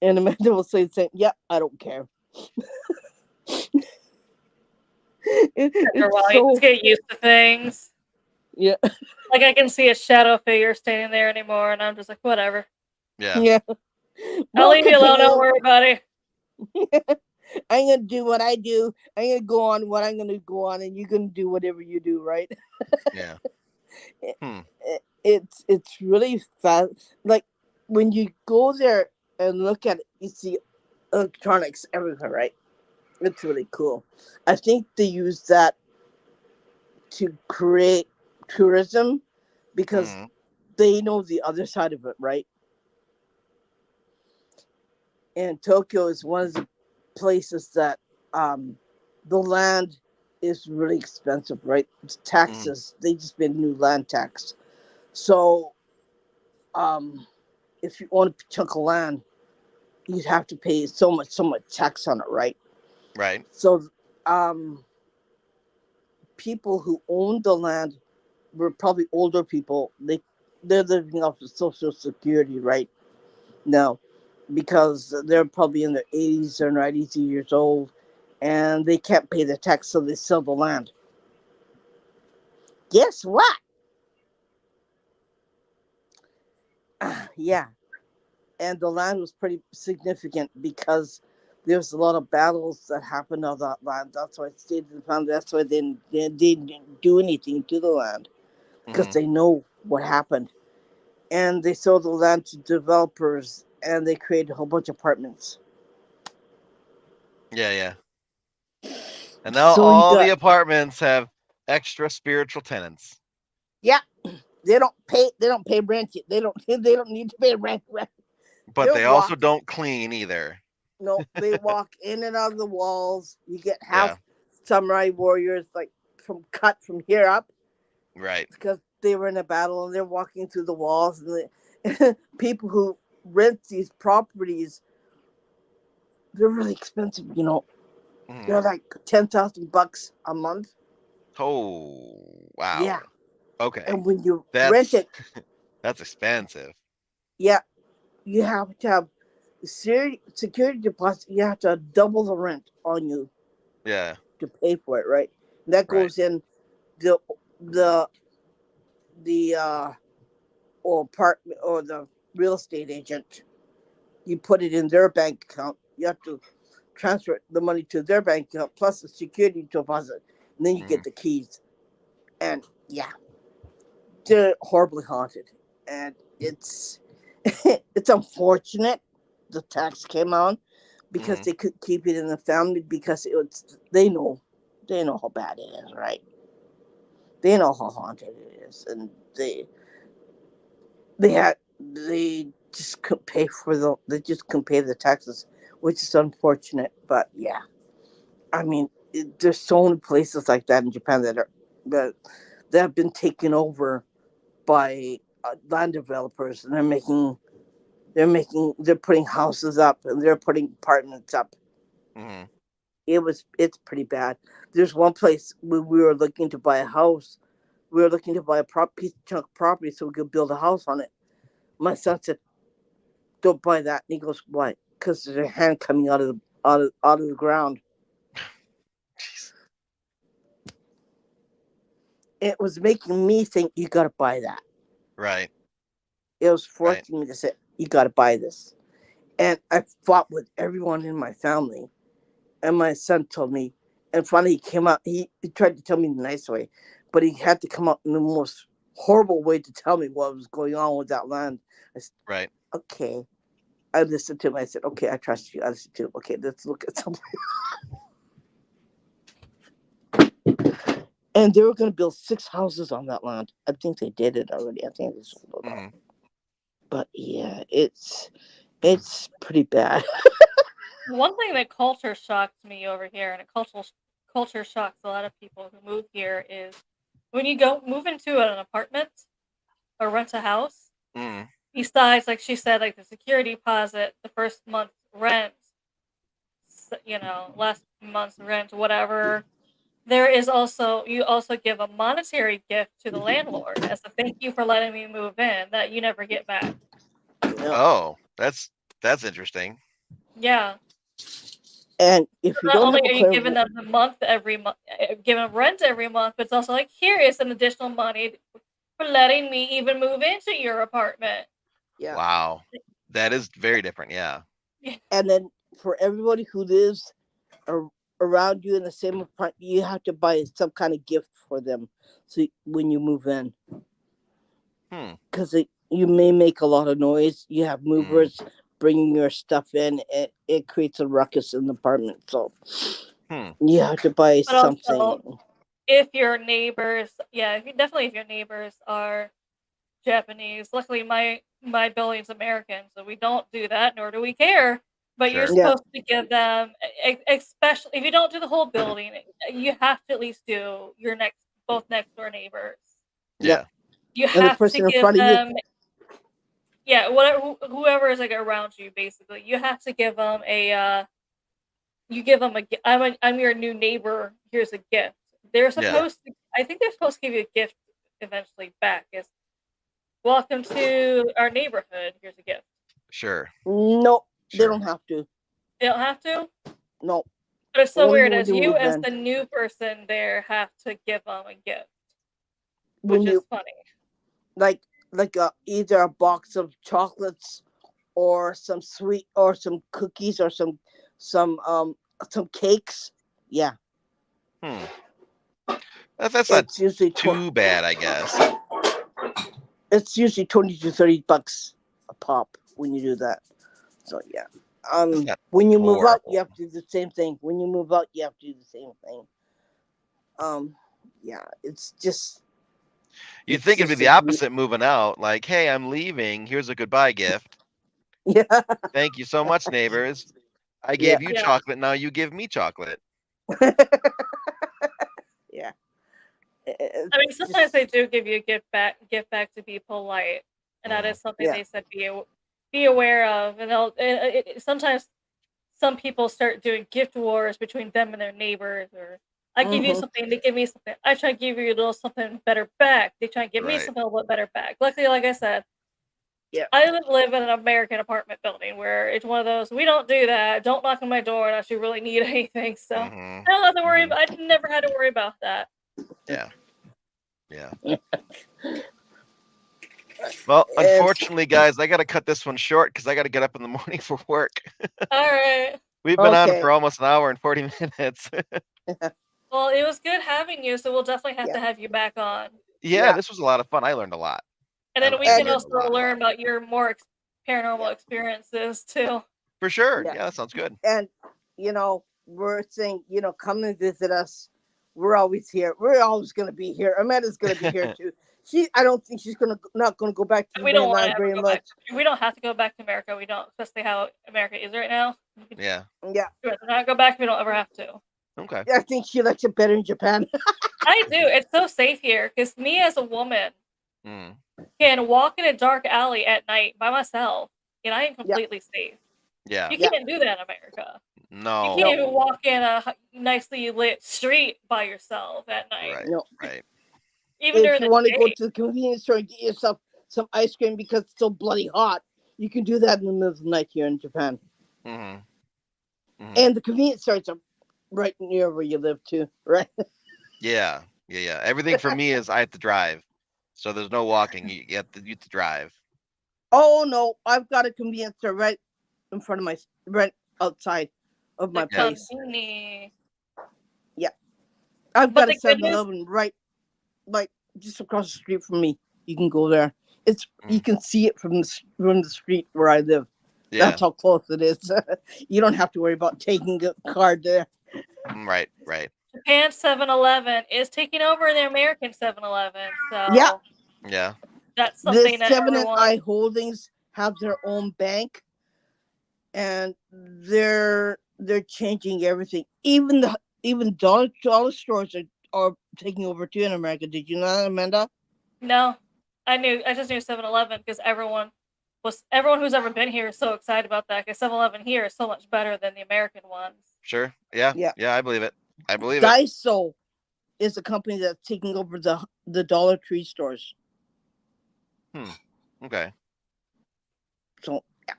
And Amanda will say the same. Yeah, I don't care.
After a
It's
while, you just
so
get used to things.
yeah,
Like I can see a shadow figure standing there anymore, and I'm just like, whatever.
Yeah.
yeah.
I'll
Well,
leave you alone. Don't
continue.
worry about it.
I'm gonna do what I do. I'm gonna go on what I'm gonna go on, and you're gonna do whatever you do, right?
Yeah. Hmm.
It's really fast. Like when you go there and look at it, you see electronics everywhere, right? It's really cool. I think they use that to create tourism because
Mm-hmm.
they know the other side of it, right? And Tokyo is one of the places that the land is really expensive, right? It's
Mm-hmm.
taxes, they just made a new land tax. So um, if you own a chunk of land, you'd have to pay so much tax on it, right?
Right.
So um, people who owned the land were probably older people. They're living off of Social Security right now because they're probably in their 80s or 90s years old, and they can't pay the tax, so they sell the land. Guess what? Yeah, and the land was pretty significant because there's a lot of battles that happened on that land. That's why it stayed in the land. That's why they didn't do anything to the land because
Mm-hmm.
they know what happened. And they sold the land to developers and they created a whole bunch of apartments.
Yeah, yeah. And now
So you
all the
got,
apartments have extra spiritual tenants,
yeah, they don't pay rent yet. They don't need to pay rent.
but
They're
they also
walking.
don't clean either.
No, they walk in and out of the walls. You get half
Yeah.
samurai warriors like from cut from here up
Right.
because they were in a battle and they're walking through the walls and people who rent these properties, they're really expensive, you know.
Mm-hmm.
They're like $10,000 a month.
Oh,
Yeah.
wow. Okay.
And when you rent
That's
it,
that's expensive.
yeah, you have to have security deposit. You have to double the rent on you
Yeah.
to pay for it, right? And that
Right.
goes in the the the or apartment or the real estate agent. You put it in their bank account. You have to transfer the money to their bank account plus the security deposit, and then you
Mm-hmm.
get the keys. And yeah, they're horribly haunted, and it's it's unfortunate the tax came out because
Mm-hmm.
they could keep it in the family because they know how bad it is, right? They know how haunted it is, and they just couldn't pay for they just couldn't pay the taxes, which is unfortunate. But yeah, I mean, there's so many places like that in Japan that that have been taken over by land developers, and they're putting houses up and they're putting apartments up.
Mm-hmm.
It's pretty bad. There's one place where we were looking to buy a house. We were looking to buy a piece of chunk of property so we could build a house on it. My son said, "Don't buy that." And he goes, "Why?" Because there's a hand coming out of the ground.
Jeez.
It was making me think you got to buy that.
Right.
It was
Right.
forcing me to say you got to buy this. And I fought with everyone in my family. And my son told me, and finally he came out. He tried to tell me in a nice way, but he had to come out in the most horrible way to tell me what was going on with that land. I said,
Right.
okay. I listened to him. I said, okay, I trust you. I listened to him. Okay, let's look at something. And they were going to build 6 houses on that land. I think they did it already. I think they sold it
Mm-hmm.
all. But yeah, it's pretty bad.
One thing that culture shocks me over here, and it culture shocks a lot of people who move here, is when you go move into an apartment or rent a house.
Mm-hmm.
Besides, like she said, like the security deposit, the first month's rent, last month's rent, whatever. There is also you also give a monetary gift to the landlord as a thank you for letting me move in that you never get back.
Yeah.
Oh, that's interesting.
Yeah.
And if
So
you
not
don't
only
have a
are you
clear,
giving them the month every month, giving rent every month, but it's also like here is an additional money for letting me even move into your apartment.
yeah,
Wow. That is very different. Yeah.
and then for everybody who lives around you in the same apartment, you have to buy some kind of gift for them. So when you move in,
Hmm.
because you may make a lot of noise. You have
Mm-hmm.
movers. bringing your stuff in, it creates a ruckus in the apartment. So
Hmm.
you have to buy
But also,
something.
if your neighbors, if your neighbors are Japanese, luckily my building's American, so we don't do that, nor do we care. But you're
Sure.
Yeah.
supposed to give them, especially if you don't do the whole building, you have to at least do your both next door neighbors.
Yeah.
You
And the
have to
person in
give
front of you.
them, yeah, whatever, whoever is like around you, basically, you have to give them you give them I'm your new neighbor. Here's a gift. They're supposed to. I think they're supposed to give you a gift eventually back. Is welcome to our neighborhood. Here's a gift.
Sure.
No, they
Sure.
don't have to.
They don't have to.
No.
But it's so
Only
weird.
when
As
you
you,
move
as
in.
the new person there, have to give them a gift,
When
which
you
is funny.
like either a box of chocolates or some sweet or some cookies or some cakes. Yeah,
Hmm. That's not
it's usually
too bad, I guess.
it's usually $20 to $30 a pop when you do that. So yeah.
That's not
When you move out,
horrible.
you have to do the same thing. When you move out, you have to do the same thing. Yeah, it's just.
You'd
It's
think it'd be
just
the
a
opposite moving out. Like, hey, I'm leaving. Here's a goodbye gift.
Yeah.
Thank you so much, neighbors. I
Yeah.
gave you
Yeah.
chocolate. Now you give me chocolate.
Yeah.
I mean, sometimes they do give you a gift back to be polite, and that
Mm.
is something
Yeah.
they said be aware of. And sometimes some people start doing gift wars between them and their neighbors, or I give you
Mhm.
something, they give me something. I try to give you a little something better back. They try to give me
Right.
something a little better back. Luckily, like I said,
Yeah.
I live in an American apartment building where it's one of those, we don't do that. Don't knock on my door unless you really need anything. So
Mhm.
I don't have to worry.
Mhm.
I never had to worry about that.
Yeah. Yeah. Well, unfortunately, guys, I got to cut this one short because I got to get up in the morning for work.
All right.
We've been on
Okay.
for almost an hour and 40 minutes.
Well, it was good having you, so we'll definitely have
Yeah.
to have you back on.
Yeah,
Yeah.
this was a lot of fun. I learned a lot.
And then we
I
can
learned a
also
lot.
learn about your more paranormal experiences too.
For sure.
Yeah.
Yeah, that sounds good.
And we're saying, come and visit us. We're always here. We're always gonna be here. Amanda's gonna be here too. I don't think she's not gonna go back to the
We don't want to
mainland
ever
very
go
much.
back. We don't have to go back to America. We don't, especially how America is right now.
Yeah.
Yeah.
We'd rather not go back. We don't ever have to.
Okay.
I think she likes it better in Japan.
I do. It's so safe here because me as a woman
Mm.
can walk in a dark alley at night by myself, and I am completely safe.
Yeah.
You
Yeah.
can't do that in America. You
No.
can't even walk in a nicely lit street by yourself at night,
Right.
No.
Right.
even
If
during
you
the
want to go
day.
to the convenience store and get yourself some ice cream because it's so bloody hot, you can do that in the middle of the night here in Japan.
Mhm. Mhm.
And the convenience stores are right near where you live too, right?
Yeah. Yeah. Yeah. Everything for me is I have to drive, so there's no walking. You have to drive.
Oh no, I've got a convenience store right in front of right outside of my
The
place.
company.
Yeah, I've
But
got a
the goodness,
7-Eleven right, like just across the street from me. You can go there. You
Mm.
can see it from the street where I live.
Yeah.
That's how close it is. You don't have to worry about taking a card there.
Right. Right.
Japan's 7-Eleven is taking over the American 7-Eleven,
Yeah.
so
Yeah.
that's
The
something that
7 and
everyone.
I Holdings have their own bank, and they're changing everything. Even dollar stores are taking over too in America. Did you know that, Amanda?
No, I just knew 7-Eleven because everyone who's ever been here is so excited about that because 7-Eleven here is so much better than the American ones.
Sure. Yeah.
Yeah.
Yeah. I believe it. I believe it.
Daiso is a company that's taking over the Dollar Tree stores.
Okay.
So yeah,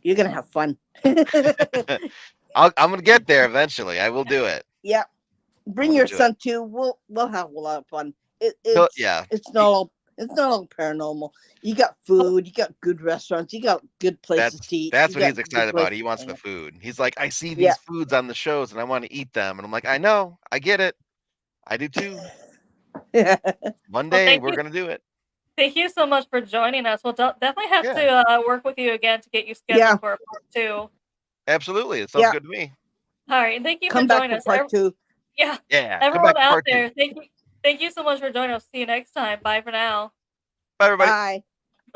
you're gonna have fun.
I'm gonna get there eventually. I will do it.
Yeah, bring
gonna
your
do it.
son too. We'll have a lot of fun.
Yeah.
It's not all paranormal. You got food. You got good restaurants. You got good places to eat.
That's
You
what he's
got good
excited about. He
places
wants
to
the
hang
food. He's like, I see
Yeah.
these foods on the shows and I want to eat them. And I'm like, I know, I get it. I do too.
out.
One
Well,
day
thank
we're
you.
gonna do it.
Thank you so much for joining us. We'll definitely have
Yeah.
to work with you again to get you scheduled
Yeah.
for a part 2.
Absolutely. It sounds
Yeah.
good to me.
All right, and thank you for
Come back
joining
for
us.
part 2.
Yeah,
Yeah. Come
everyone
back to
out
part 2.
there, thank you so much for joining us. See you next time. Bye for now.
Bye, everybody.
Bye.